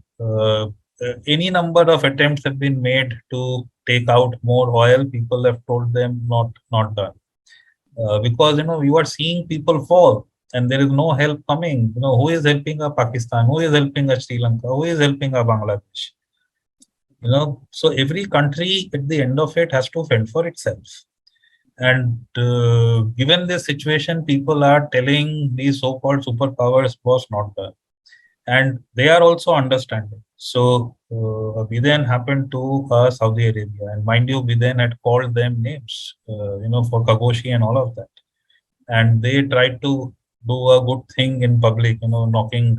Any number of attempts have been made to take out more oil. People have told them not done. Because you are seeing people fall and there is no help coming. Who is helping a Pakistan? Who is helping a Sri Lanka? Who is helping a Bangladesh? So every country at the end of it has to fend for itself. And given this situation, people are telling these so-called superpowers was not done. And they are also understanding. So Biden happened to Saudi Arabia, and mind you, Biden had called them names, for Kagoshi and all of that. And they tried to do a good thing in public, knocking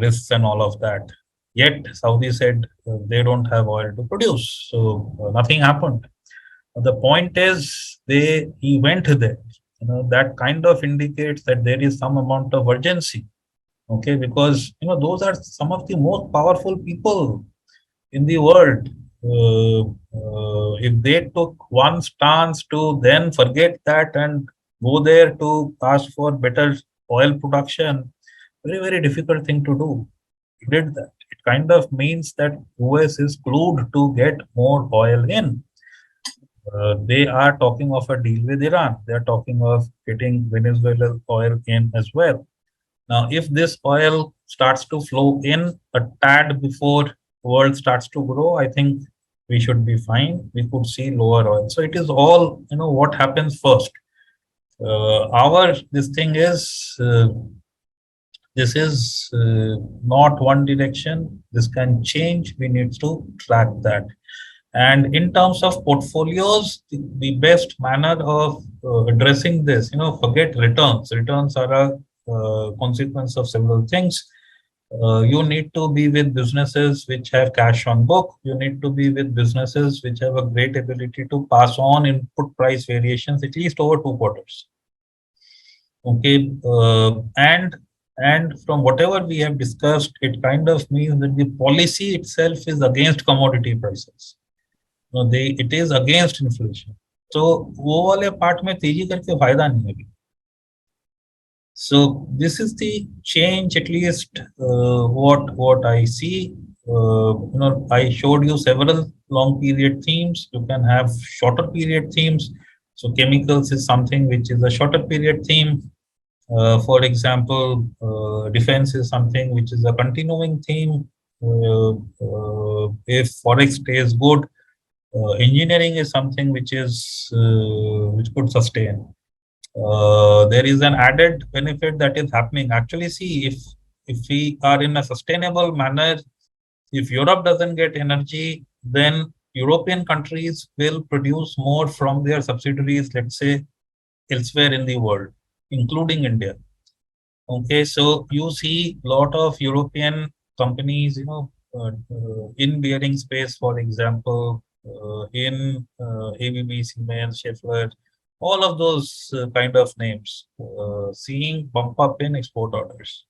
risks and all of that. Yet Saudi said they don't have oil to produce, so nothing happened. The point is, he went there. That kind of indicates that there is some amount of urgency. Okay, because those are some of the most powerful people in the world. If they took one stance to then forget that and go there to ask for better oil production, very, very difficult thing to do. He did that. It kind of means that US is glued to get more oil in. They are talking of a deal with Iran. They are talking of getting Venezuelan oil in as well. Now, if this oil starts to flow in a tad before world starts to grow, I think we should be fine. We could see lower oil. So it is all, what happens first. This thing is, this is not one direction. This can change. We need to track that. And in terms of portfolios, the best manner of addressing this, forget returns. Returns are a consequence of several things. You need to be with businesses which have cash on book. You need to be with businesses which have a great ability to pass on input price variations at least over 2 quarters. Okay, and from whatever we have discussed, it kind of means that the policy itself is against commodity prices. No, it is against inflation. So वो वाले part में तेजी करके फायदा नहीं है अभी. So this is the change, at least what I see. I showed you several long period themes. You can have shorter period themes. So chemicals is something which is a shorter period theme. For example, defense is something which is a continuing theme. If forex stays good, engineering is something which could sustain. There is an added benefit that is happening. Actually, see, if we are in a sustainable manner, if Europe doesn't get energy, then European countries will produce more from their subsidiaries, let's say, elsewhere in the world, including India. Okay, so you see a lot of European companies, in bearing space, for example, in ABB, Siemens, Schaeffler, all of those kind of names, seeing bump up in export orders.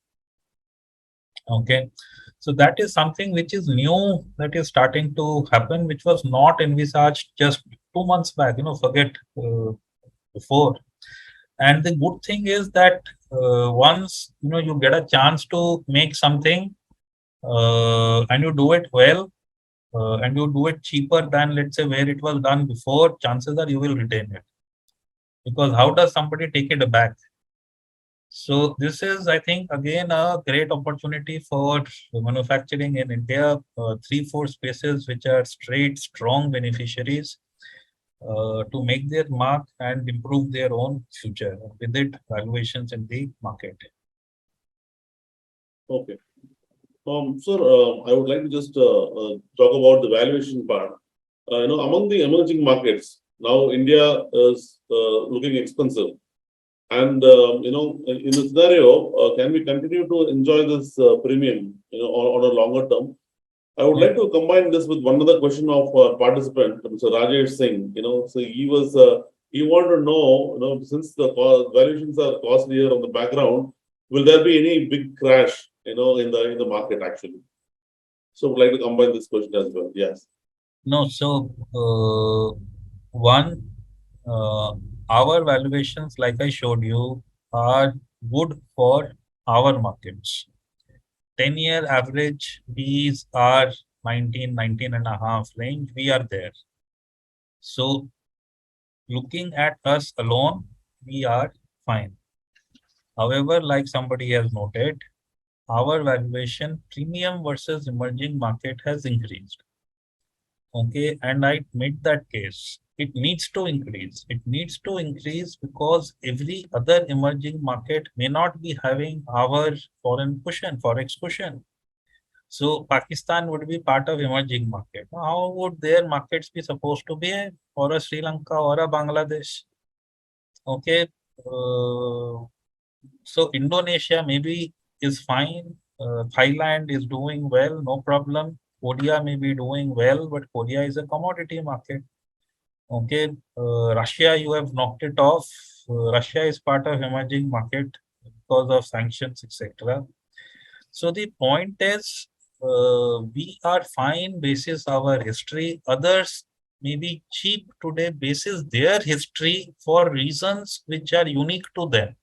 Okay, so that is something which is new, that is starting to happen, which was not envisaged just 2 months back, forget before. And the good thing is that once you get a chance to make something and you do it well, and you do it cheaper than, let's say, where it was done before, chances are you will retain it. Because how does somebody take it back? So this is, I think, again, a great opportunity for manufacturing in India. 3-4 spaces which are strong beneficiaries to make their mark and improve their own future. With it, valuations in the market. Okay. Sir, I would like to just talk about the valuation part. Among the emerging markets, now India is looking expensive. And, in the scenario, can we continue to enjoy this premium, on a longer term? I would like to combine this with one other question of our participant, Mr. Rajesh Singh. So he wanted to know, since the valuations are costlier on the background, will there be any big crash, in the market actually? So would like to combine this question as well. Yes. No, so one, our valuations, like I showed you, are good for our markets. 10-year average, these are 19 and a half range. We are there. So looking at us alone, we are fine. However, like somebody has noted, our valuation premium versus emerging market has increased. Okay, and I made that case. It needs to increase. It needs to increase because every other emerging market may not be having our forex cushion. So Pakistan would be part of emerging market. How would their markets be supposed to be for a Sri Lanka or a Bangladesh? Okay, so Indonesia maybe is fine. Thailand is doing well, no problem. Korea may be doing well, but Korea is a commodity market. Okay, Russia, you have knocked it off. Russia is part of emerging market because of sanctions, etc. So the point is, we are fine basis our history. Others may be cheap today basis their history for reasons which are unique to them.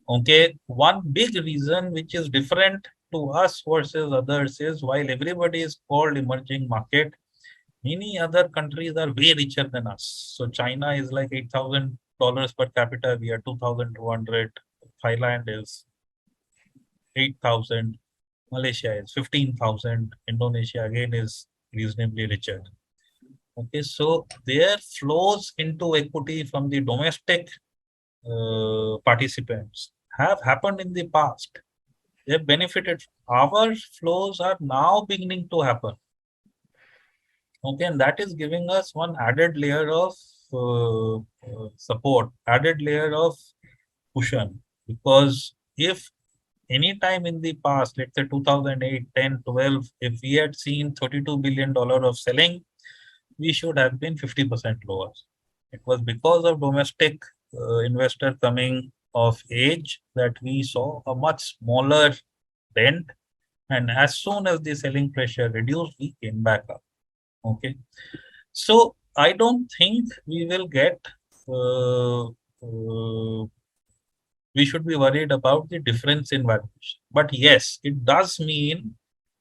Okay, one big reason which is different to us versus others is while everybody is called emerging market, many other countries are way richer than us. So China is like $8,000 per capita. We are 2,200. Thailand is 8,000. Malaysia is 15,000. Indonesia again is reasonably richer. Okay, so their flows into equity from the domestic participants have happened in the past. They have benefited. Our flows are now beginning to happen. Okay, and that is giving us one added layer of support, added layer of cushion. Because if any time in the past, let's say 2008, 10, 12, if we had seen $32 billion of selling, we should have been 50% lower. It was because of domestic investor coming of age that we saw a much smaller dent. And as soon as the selling pressure reduced, we came back up. Okay. So I don't think we will get, we should be worried about the difference in valuation. But yes, it does mean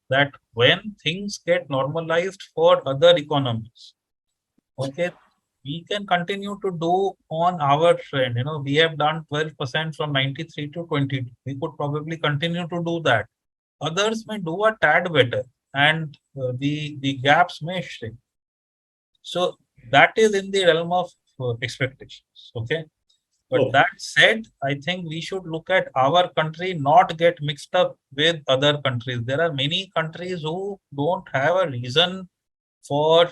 that when things get normalized for other economies, okay, we can continue to do on our trend. We have done 12% from 93 to 22. We could probably continue to do that. Others may do a tad better, and the gaps may shrink. So that is in the realm of expectations. Okay. But Okay. that said, I think we should look at our country, not get mixed up with other countries. There are many countries who don't have a reason for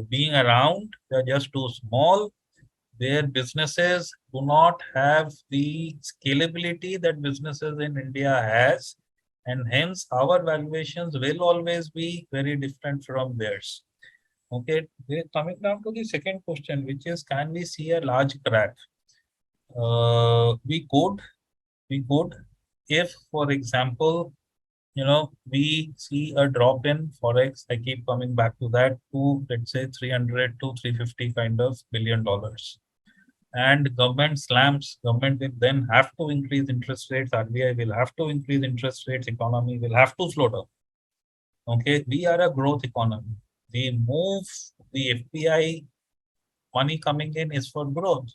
being around. They're just too small. Their businesses do not have the scalability that businesses in India has, and hence our valuations will always be very different from theirs. Okay, coming down to the second question, which is, can we see a large crack? We could, if, for example, we see a drop in forex. I keep coming back to that, to let's say 300 to 350 kind of $1 billion, and government will then have to increase interest rates. RBI will have to increase interest rates. Economy will have to slow down. Okay, we are a growth economy. The FPI money coming in is for growth.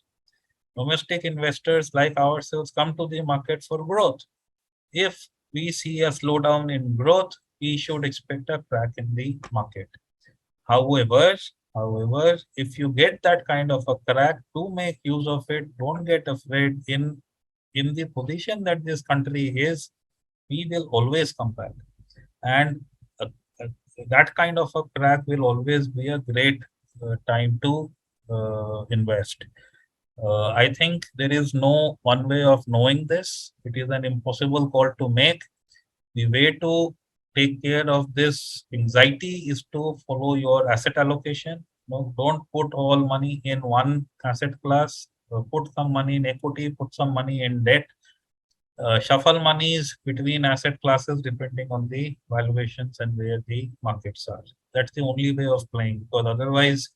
Domestic investors like ourselves come to the market for growth. If we see a slowdown in growth, we should expect a crack in the market. However, if you get that kind of a crack, do make use of it. Don't get afraid. In the position that this country is, we will always come back. And uh, uh, that kind of a crack will always be a great time to invest. I think there is no one way of knowing this. It is an impossible call to make. The way to take care of this anxiety is to follow your asset allocation. No, don't put all money in one asset class. Put some money in equity, put some money in debt. Shuffle monies between asset classes depending on the valuations and where the markets are. That's the only way of playing, because otherwise,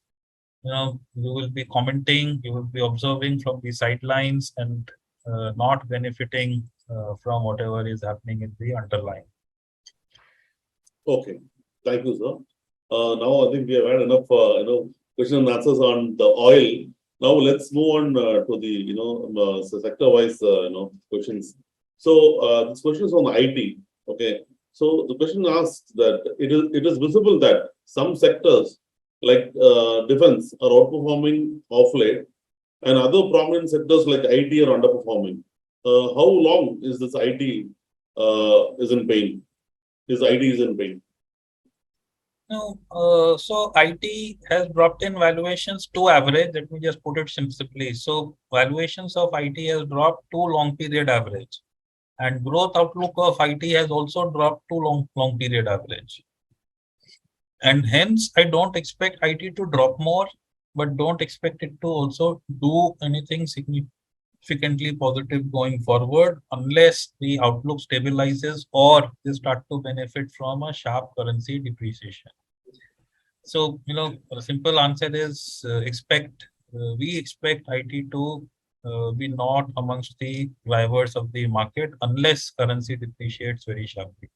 you will be commenting, you will be observing from the sidelines, and not benefiting from whatever is happening in the underlying. Okay. Thank you, sir. Now I think we have had enough, question and answers on the oil. Now let's move on to the, sector-wise, questions. So this question is on IT. Okay. So the question asks that it is visible that some sectors like defense are outperforming of late, and other prominent sectors like IT are underperforming. How long is this IT is in pain? Is IT is in pain? No, so IT has dropped in valuations to average. Let me just put it simply. So valuations of IT has dropped to long period average, and growth outlook of IT has also dropped to long period average. And hence, I don't expect IT to drop more, but don't expect it to also do anything significantly positive going forward, unless the outlook stabilizes or they start to benefit from a sharp currency depreciation. So, a simple answer is we expect IT to be not amongst the drivers of the market unless currency depreciates very sharply.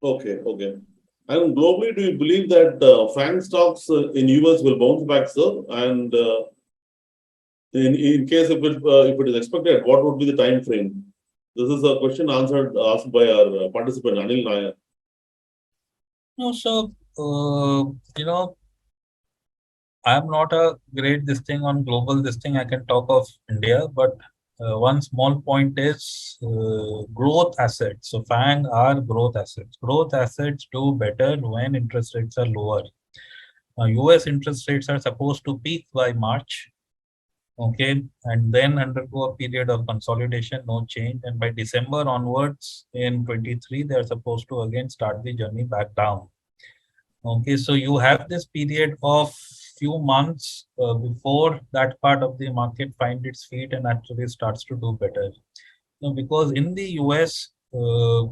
Okay. And globally, do you believe that FANG stocks in US will bounce back, sir? And in case if it is expected, what would be the time frame? This is a question asked by our participant Anil Nair. No, so I'm not a great this thing on global this thing. I can talk of India, but one small point is growth assets. So FANG are growth assets. Growth assets do better when interest rates are lower. US interest rates are supposed to peak by March, Okay, and then undergo a period of consolidation, no change, and by December onwards in 23, they are supposed to again start the journey back down. Okay, so you have this period of few months before that part of the market find its feet and actually starts to do better. No, because in the US,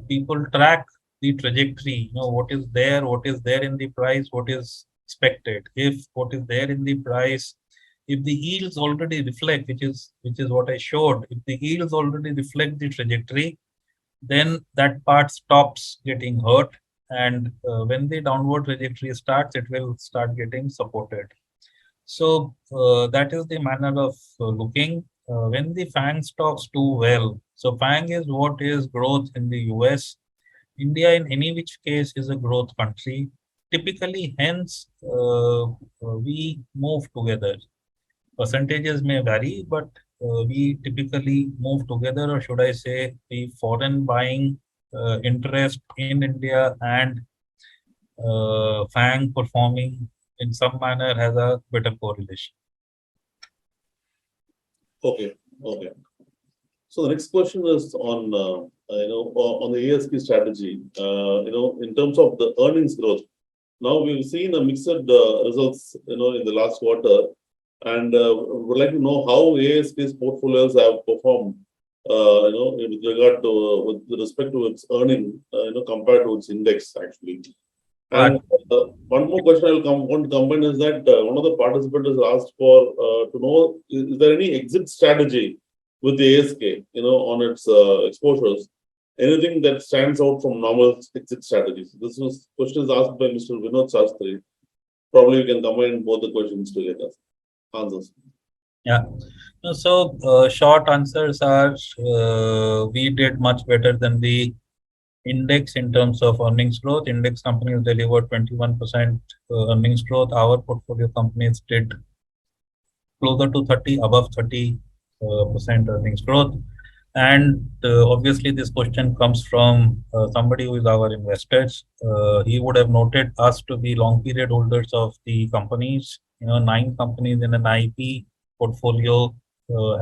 people track the trajectory, what is there in the price, what is expected. If what is there in the price, if the yields already reflect, which is what I showed, if the yields already reflect the trajectory, then that part stops getting hurt. And when the downward trajectory starts, it will start getting supported. So that is the manner of looking. When the FANG stocks do well, so FANG is what is growth in the US. India, in any which case, is a growth country. Typically, hence, we move together. Percentages may vary, but we typically move together, or should I say, the foreign buying interest in India and FANG performing in some manner has a better correlation. Okay. Okay. So the next question is on on the ASP strategy. In terms of the earnings growth. Now we've seen a mixed results. In the last quarter, and would like to know how ASP's portfolios have performed. With regard to with respect to its earning. Compared to its index actually. And one more question want to combine is that one of the participants has asked for to know is there any exit strategy with the ASK, on its exposures, anything that stands out from normal exit strategies. This question is asked by Mr. Vinod Sastry. Probably we can combine both the questions together. Answers. Yeah. So short answers are we did much better than the index in terms of earnings growth. Index companies delivered 21% earnings growth. Our portfolio companies did closer to 30, above 30% earnings growth. And obviously, this question comes from somebody who is our investors. He would have noted us to be long period holders of the companies. 9 companies in an IP portfolio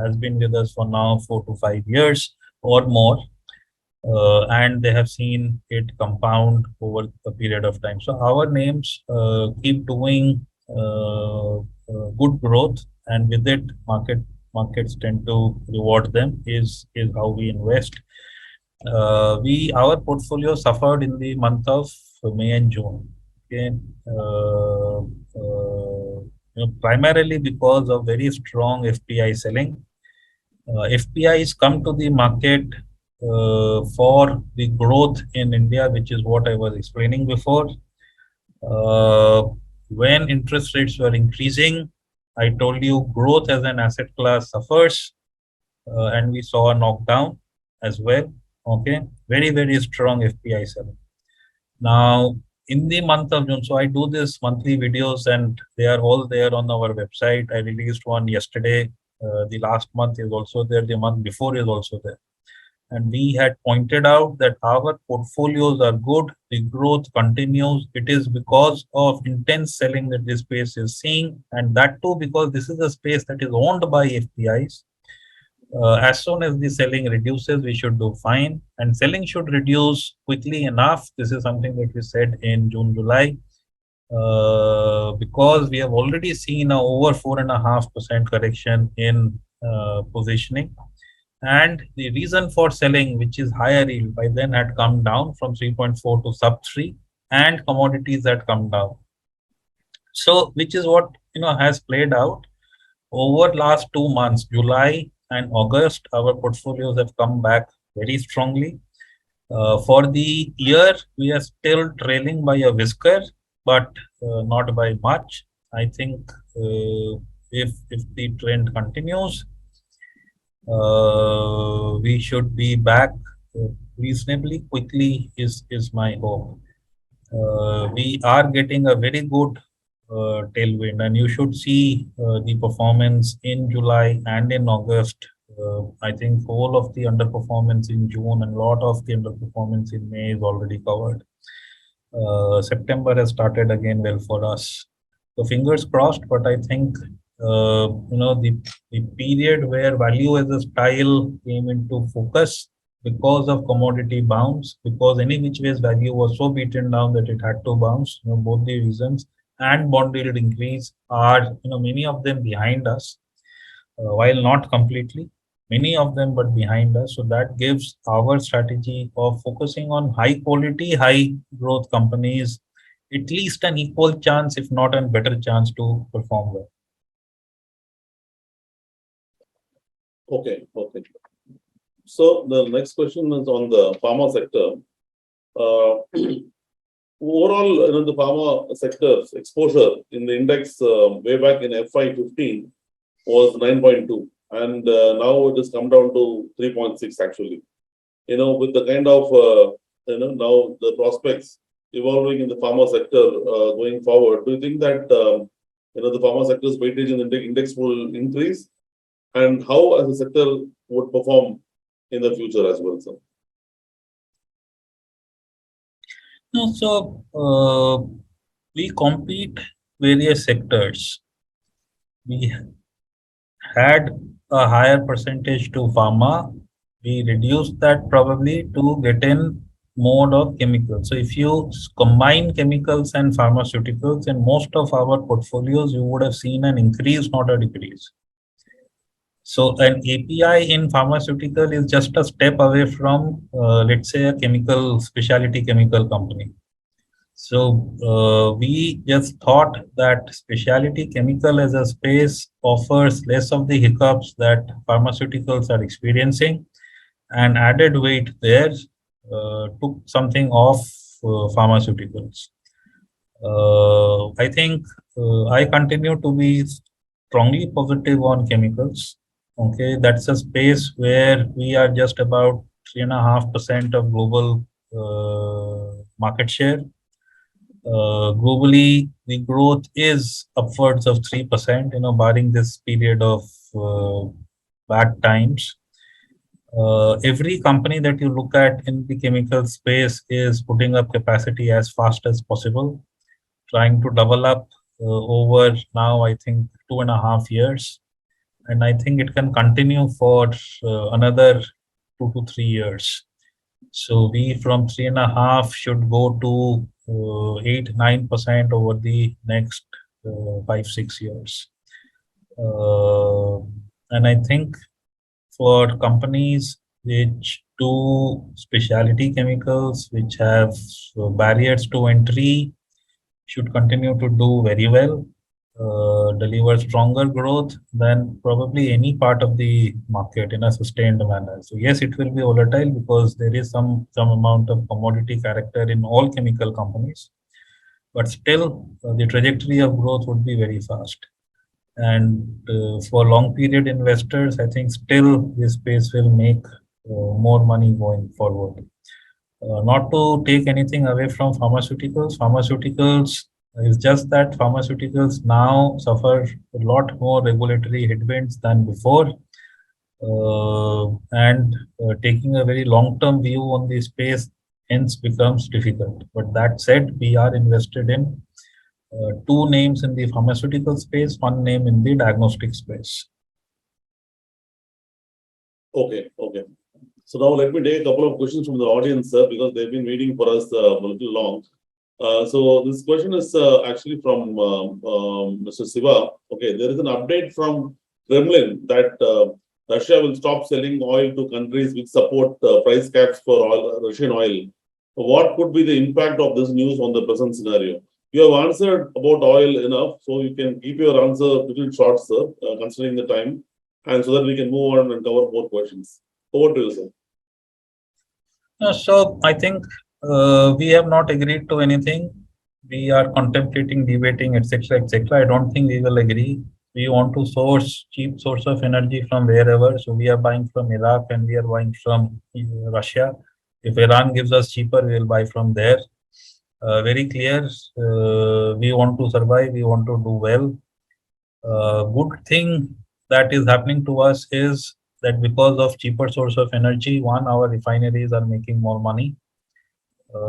has been with us for now 4 to 5 years or more. And they have seen it compound over a period of time. So our names keep doing good growth, and with it, markets tend to reward them. Is how we invest. Our portfolio suffered in the month of May and June. Okay, primarily because of very strong FPI selling. FPIs come to the market for the growth in India, which is what I was explaining before. When interest rates were increasing, I told you growth as an asset class suffers, and we saw a knockdown as well. Okay, very, very strong FPI selling. Now, in the month of June, so I do this monthly videos and they are all there on our website. I released one yesterday. The last month is also there. The month before is also there. And we had pointed out that our portfolios are good. The growth continues. It is because of intense selling that this space is seeing. And that too, because this is a space that is owned by FPIs. As soon as the selling reduces, we should do fine. And selling should reduce quickly enough. This is something that we said in June, July. Because we have already seen a over 4.5% correction in positioning. And the reason for selling, which is higher yield, by then had come down from 3.4 to sub 3, and commodities had come down. So, which is what has played out over last 2 months, July and August. Our portfolios have come back very strongly. For the year, we are still trailing by a whisker, but not by much. I think if the trend continues, we should be back reasonably quickly is my hope. We are getting a very good tailwind, and you should see the performance in July and in August. I think all of the underperformance in June and a lot of the underperformance in May is already covered. September has started again well for us. So fingers crossed, but I think the period where value as a style came into focus because of commodity bounce, because any which ways value was so beaten down that it had to bounce. Both the reasons and bond yield increase are, many of them behind us, while not completely, many of them, but behind us. So that gives our strategy of focusing on high quality, high growth companies at least an equal chance, if not a better chance, to perform well. Okay. So the next question is on the pharma sector. Overall, the pharma sector's exposure in the index way back in FY 15 was 9.2, and now it has come down to 3.6 actually. With the kind of now the prospects evolving in the pharma sector going forward, do you think that the pharma sector's weightage in the index will increase, and how as a sector would perform in the future as well, sir? No, so we compete various sectors. We had a higher percentage to pharma. We reduced that probably to get in mode of chemicals. So if you combine chemicals and pharmaceuticals in most of our portfolios, you would have seen an increase, not a decrease. So an API in pharmaceutical is just a step away from, let's say, a chemical specialty chemical company. So we just thought that specialty chemical as a space offers less of the hiccups that pharmaceuticals are experiencing, and added weight there took something off pharmaceuticals. I think I continue to be strongly positive on chemicals. Okay, that's a space where we are just about 3.5% of global market share. Globally, the growth is upwards of 3%, barring this period of bad times. Every company that you look at in the chemical space is putting up capacity as fast as possible, trying to double up over now, I think, 2.5 years. And I think it can continue for another 2 to 3 years. So we from 3.5 should go to 8-9% over the next 5-6 years. And I think for companies which do specialty chemicals, which have barriers to entry, should continue to do very well, deliver stronger growth than probably any part of the market in a sustained manner. So yes, it will be volatile because there is some amount of commodity character in all chemical companies, but still the trajectory of growth would be very fast. And for long period investors, I think still this space will make more money going forward. Not to take anything away from pharmaceuticals is just that pharmaceuticals now suffer a lot more regulatory headwinds than before, and taking a very long-term view on the space hence becomes difficult. But that said, we are invested in two names in the pharmaceutical space, one name in the diagnostic space. Okay. So now let me take a couple of questions from the audience, sir, because they've been waiting for us a little long. So this question is actually from Mr. Siva. Okay, there is an update from Kremlin that Russia will stop selling oil to countries which support price caps for Russian oil. What could be the impact of this news on the present scenario? You have answered about oil enough, so you can keep your answer a little short, sir, considering the time, and so that we can move on and cover more questions. Over to you, sir. So I think we have not agreed to anything. We are contemplating, debating, etc., etc. I don't think we will agree. We want to source cheap source of energy from wherever. So we are buying from Iraq and we are buying from Russia. If Iran gives us cheaper, we will buy from there. Very clear. We want to survive. We want to do well. Good thing that is happening to us is that because of cheaper source of energy, one, our refineries are making more money.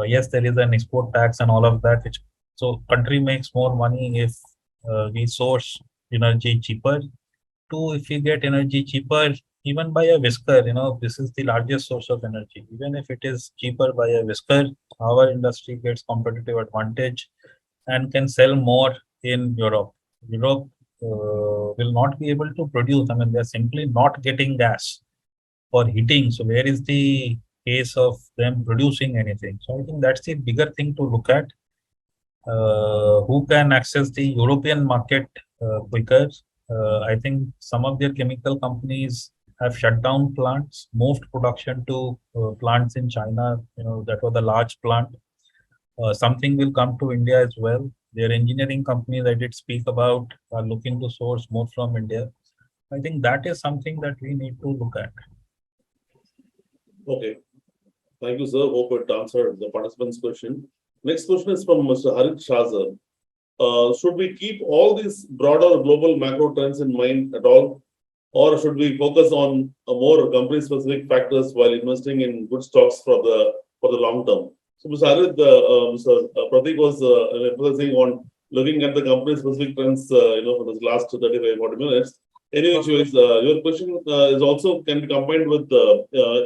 Yes, there is an export tax and all of that, so country makes more money if we source energy cheaper. Two, if we get energy cheaper, even by a whisker, this is the largest source of energy. Even if it is cheaper by a whisker, our industry gets competitive advantage and can sell more in Europe. Europe will not be able to produce. I mean, they're simply not getting gas for heating. So where is the case of them producing anything? So I think that's the bigger thing to look at. Who can access the European market quicker? I think some of their chemical companies have shut down plants, moved production to plants in China. That was a large plant. Something will come to India as well. Their engineering companies I did speak about are looking to source more from India. I think that is something that we need to look at. Okay. Thank you, sir. Hope it answered the participant's question. Next question is from Mr. Harit Shazar. Should we keep all these broader global macro trends in mind at all? Or should we focus on more company-specific factors while investing in good stocks for the long term? So, Mr. Harit, Mr. Prateek was emphasizing on looking at the company-specific trends, for the last 35-40 minutes. Anyways, your question is also can be combined with.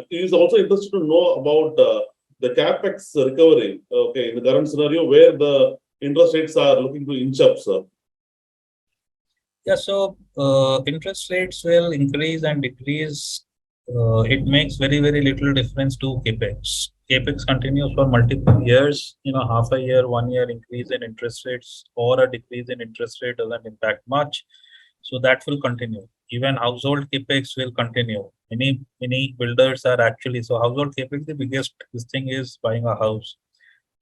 He is also interested to know about the Capex recovery. Okay, in the current scenario where the interest rates are looking to inch up, sir. Yeah, so interest rates will increase and decrease. It makes very, very little difference to Capex. Capex continues for multiple years. Half a year, 1 year increase in interest rates or a decrease in interest rate doesn't impact much. So that will continue. Even household Capex will continue. Many builders are actually, so household Capex, the biggest this thing is buying a house.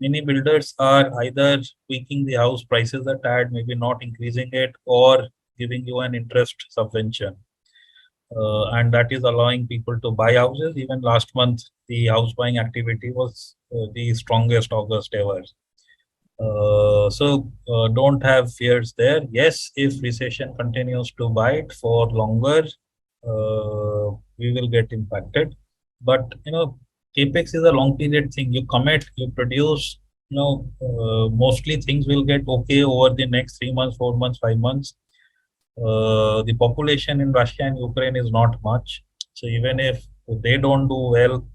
Many builders are either tweaking the house prices a tad, maybe not increasing it, or giving you an interest subvention. And that is allowing people to buy houses. Even last month, the house buying activity was the strongest August ever. So don't have fears there. Yes, if recession continues to bite for longer, we will get impacted. But Capex is a long period thing. You commit, you produce. Mostly things will get okay over the next 3 months, 4 months, 5 months. The population in Russia and Ukraine is not much. So even if they don't do well,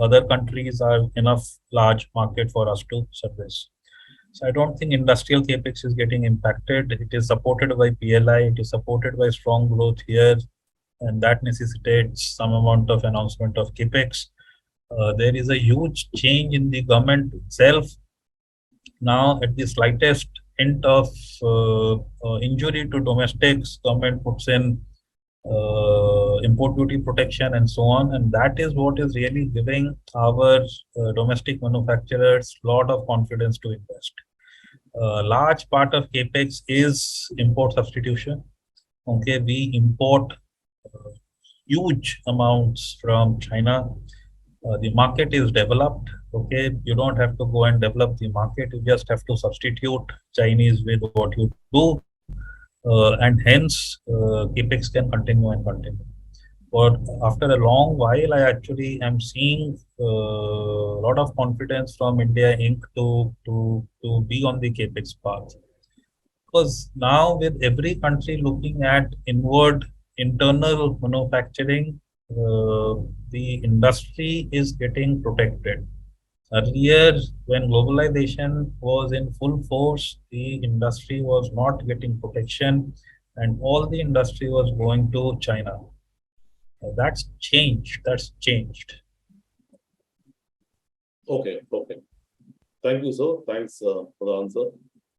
other countries are enough large market for us to service. So I don't think industrial Capex is getting impacted. It is supported by PLI. It is supported by strong growth here. And that necessitates some amount of announcement of Capex. There is a huge change in the government itself. Now, at the slightest hint of injury to domestics, government puts in import duty protection and so on. And that is what is really giving our domestic manufacturers a lot of confidence to invest. Large part of Capex is import substitution. Okay, we import huge amounts from China. The market is developed. Okay, you don't have to go and develop the market. You just have to substitute Chinese with what you do, and hence Capex can continue and continue. But after a long while, I actually am seeing a lot of confidence from India Inc. to be on the Capex path. Because now with every country looking at inward internal manufacturing, the industry is getting protected. Earlier, when globalization was in full force, the industry was not getting protection and all the industry was going to China. That's changed. That's changed. Okay. Thank you, sir. Thanks for the answer.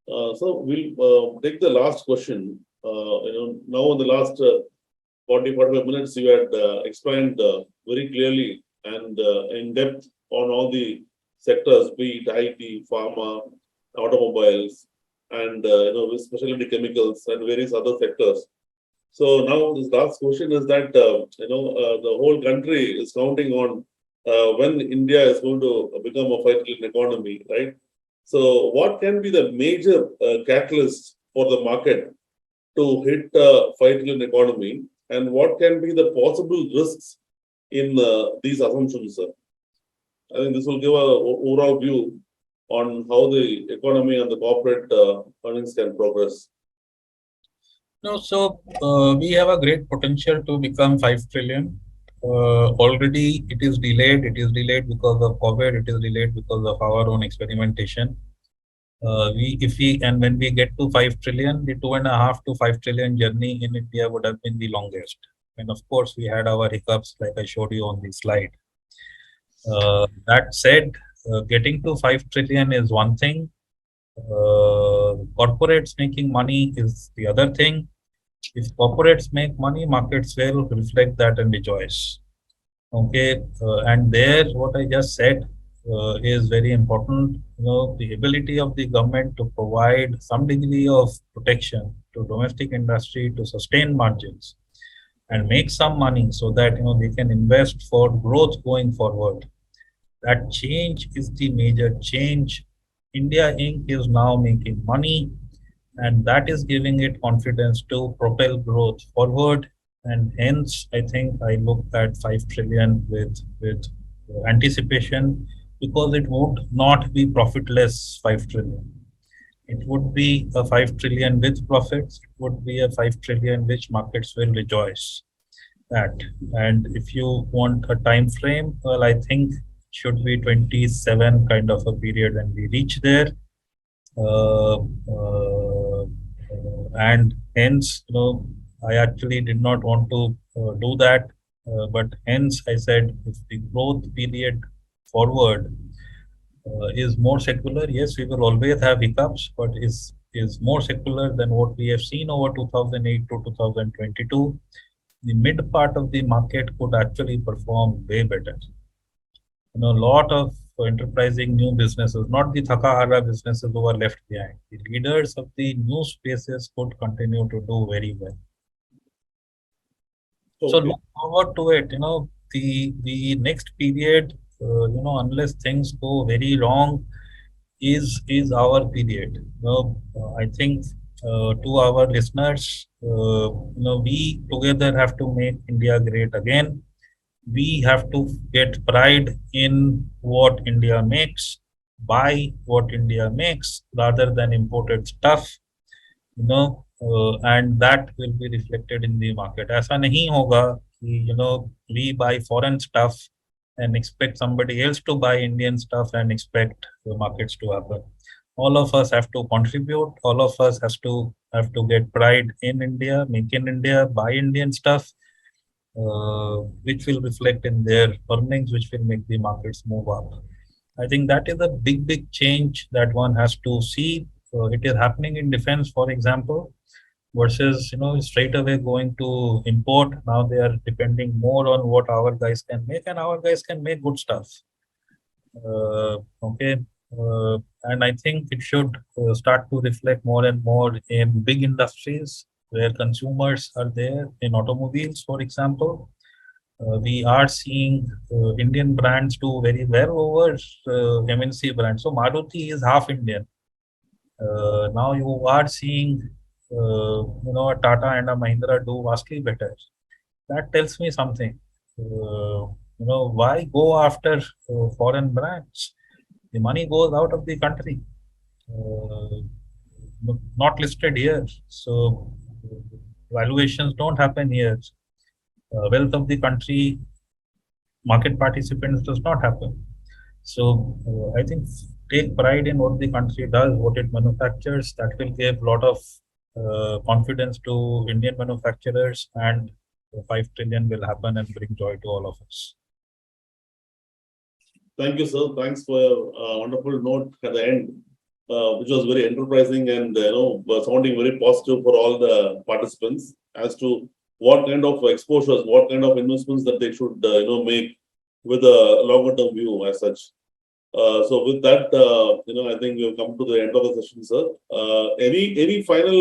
So we'll take the last question. Now in the last 40-45 minutes, you had explained very clearly and in depth on all the sectors, be it IT, pharma, automobiles, and specialty chemicals and various other sectors. So now this last question is that the whole country is counting on when India is going to become a 5 trillion economy, right? So what can be the major catalyst for the market to hit 5 trillion economy, and what can be the possible risks in these assumptions, sir? I think this will give an overall view on how the economy and the corporate earnings can progress. No, so we have a great potential to become 5 trillion. Already it is delayed. It is delayed because of COVID. It is delayed because of our own experimentation. When we get to 5 trillion, the 2.5 to 5 trillion journey in India would have been the longest. And of course, we had our hiccups, like I showed you on the slide. That said, getting to 5 trillion is one thing. Corporates making money is the other thing. If corporates make money, markets will reflect that and rejoice. Okay, and there, what I just said is very important. The ability of the government to provide some degree of protection to domestic industry to sustain margins and make some money so that they can invest for growth going forward. That change is the major change. India Inc. is now making money, and that is giving it confidence to propel growth forward. And hence, I think I look at 5 trillion with anticipation, because it would not be profitless 5 trillion. It would be a 5 trillion with profits. It would be a 5 trillion which markets will rejoice at. And if you want a time frame, well, I think should be 27 kind of a period when we reach there. Uh, uh, and hence, I actually did not want to do that. But hence, I said if the growth period forward is more secular, yes, we will always have hiccups, but is more secular than what we have seen over 2008 to 2022. The mid part of the market could actually perform way better. A lot of enterprising new businesses, not the Thakahara businesses who are left behind. The leaders of the new spaces could continue to do very well. So Okay. look forward to it. The next period, unless things go very wrong, is our period. I think to our listeners, we together have to make India great again. We have to get pride in what India makes, buy what India makes rather than imported stuff, and that will be reflected in the market. ऐसा नहीं होगा कि, we buy foreign stuff and expect somebody else to buy Indian stuff and expect the markets to happen. All of us have to contribute. All of us have to get pride in India, make in India, buy Indian stuff, which will reflect in their earnings, which will make the markets move up. I think that is a big change that one has to see. It is happening in defense, for example, versus straight away going to import. Now they are depending more on what our guys can make, and our guys can make good stuff. Okay, and I think it should start to reflect more and more in big industries where consumers are there. In automobiles, for example, we are seeing Indian brands do very well over MNC brands. So Maruti is half Indian. Now you are seeing, a Tata and a Mahindra do vastly better. That tells me something. Why go after foreign brands? The money goes out of the country, uh, not listed here. So valuations don't happen here. Wealth of the country, market participants does not happen. So I think take pride in what the country does, what it manufactures. That will give a lot of confidence to Indian manufacturers, and 5 trillion will happen and bring joy to all of us. Thank you, sir. Thanks for your wonderful note at the end, which was very enterprising and sounding very positive for all the participants as to what kind of exposures, what kind of investments that they should make with a longer term view as such. So with that, I think we've come to the end of the session, sir. Any final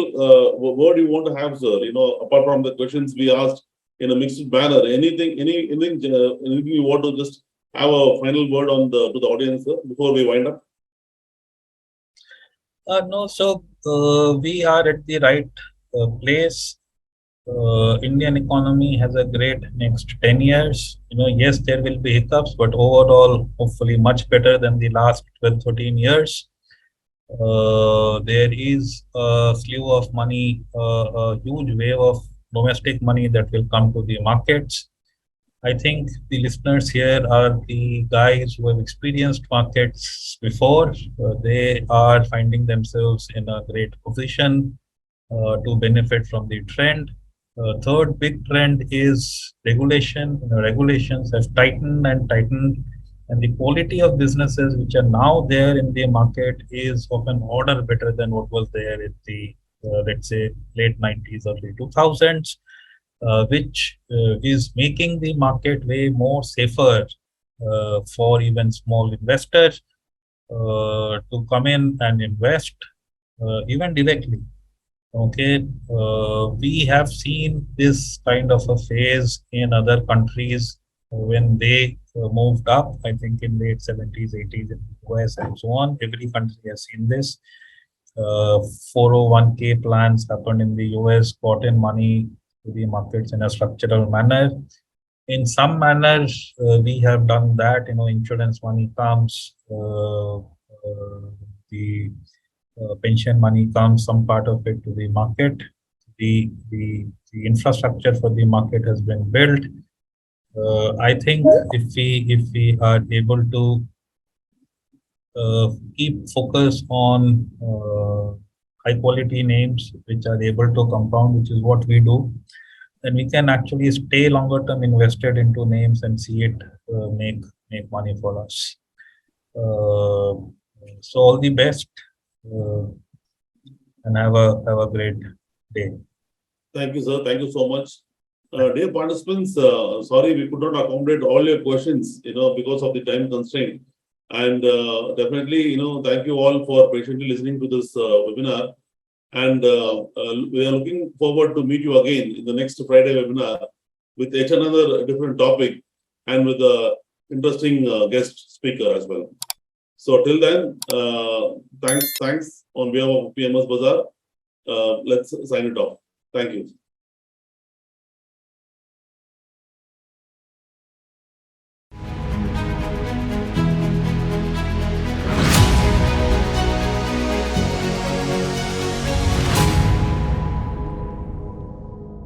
word you want to have, sir? Apart from the questions we asked in a mixed manner, anything you want to just have a final word to the audience, sir, before we wind up? No, so we are at the right place. Indian economy has a great next 10 years. Yes, there will be hiccups, but overall, hopefully much better than the last 12, 13 years. There is a slew of money, a huge wave of domestic money that will come to the markets. I think the listeners here are the guys who have experienced markets before. They are finding themselves in a great position to benefit from the trend. Third big trend is regulation. Regulations have tightened and tightened, and the quality of businesses which are now there in the market is of an order better than what was there in the let's say late 90s, early 2000s, which is making the market way more safer for even small investors to come in and invest even directly. Okay, we have seen this kind of a phase in other countries when they moved up. I think in late 70s, 80s in the US and so on. Every country has seen this. 401k plans happened in the US, got in money to the markets in a structural manner. In some manner, we have done that. Insurance money comes, the pension money comes, some part of it to the market. The infrastructure for the market has been built. I think if we are able to keep focus on high quality names which are able to compound, which is what we do, then we can actually stay longer term invested into names and see it make money for us. So all the best, and have a great day. Thank you, sir. Thank you so much. Dear participants, sorry we could not accommodate all your questions, because of the time constraint. And definitely, thank you all for patiently listening to this webinar. And we are looking forward to meet you again in the next Friday webinar with yet another different topic and with a interesting guest speaker as well. So till then, thanks on behalf of PMS Bazaar. Let's sign it off. Thank you.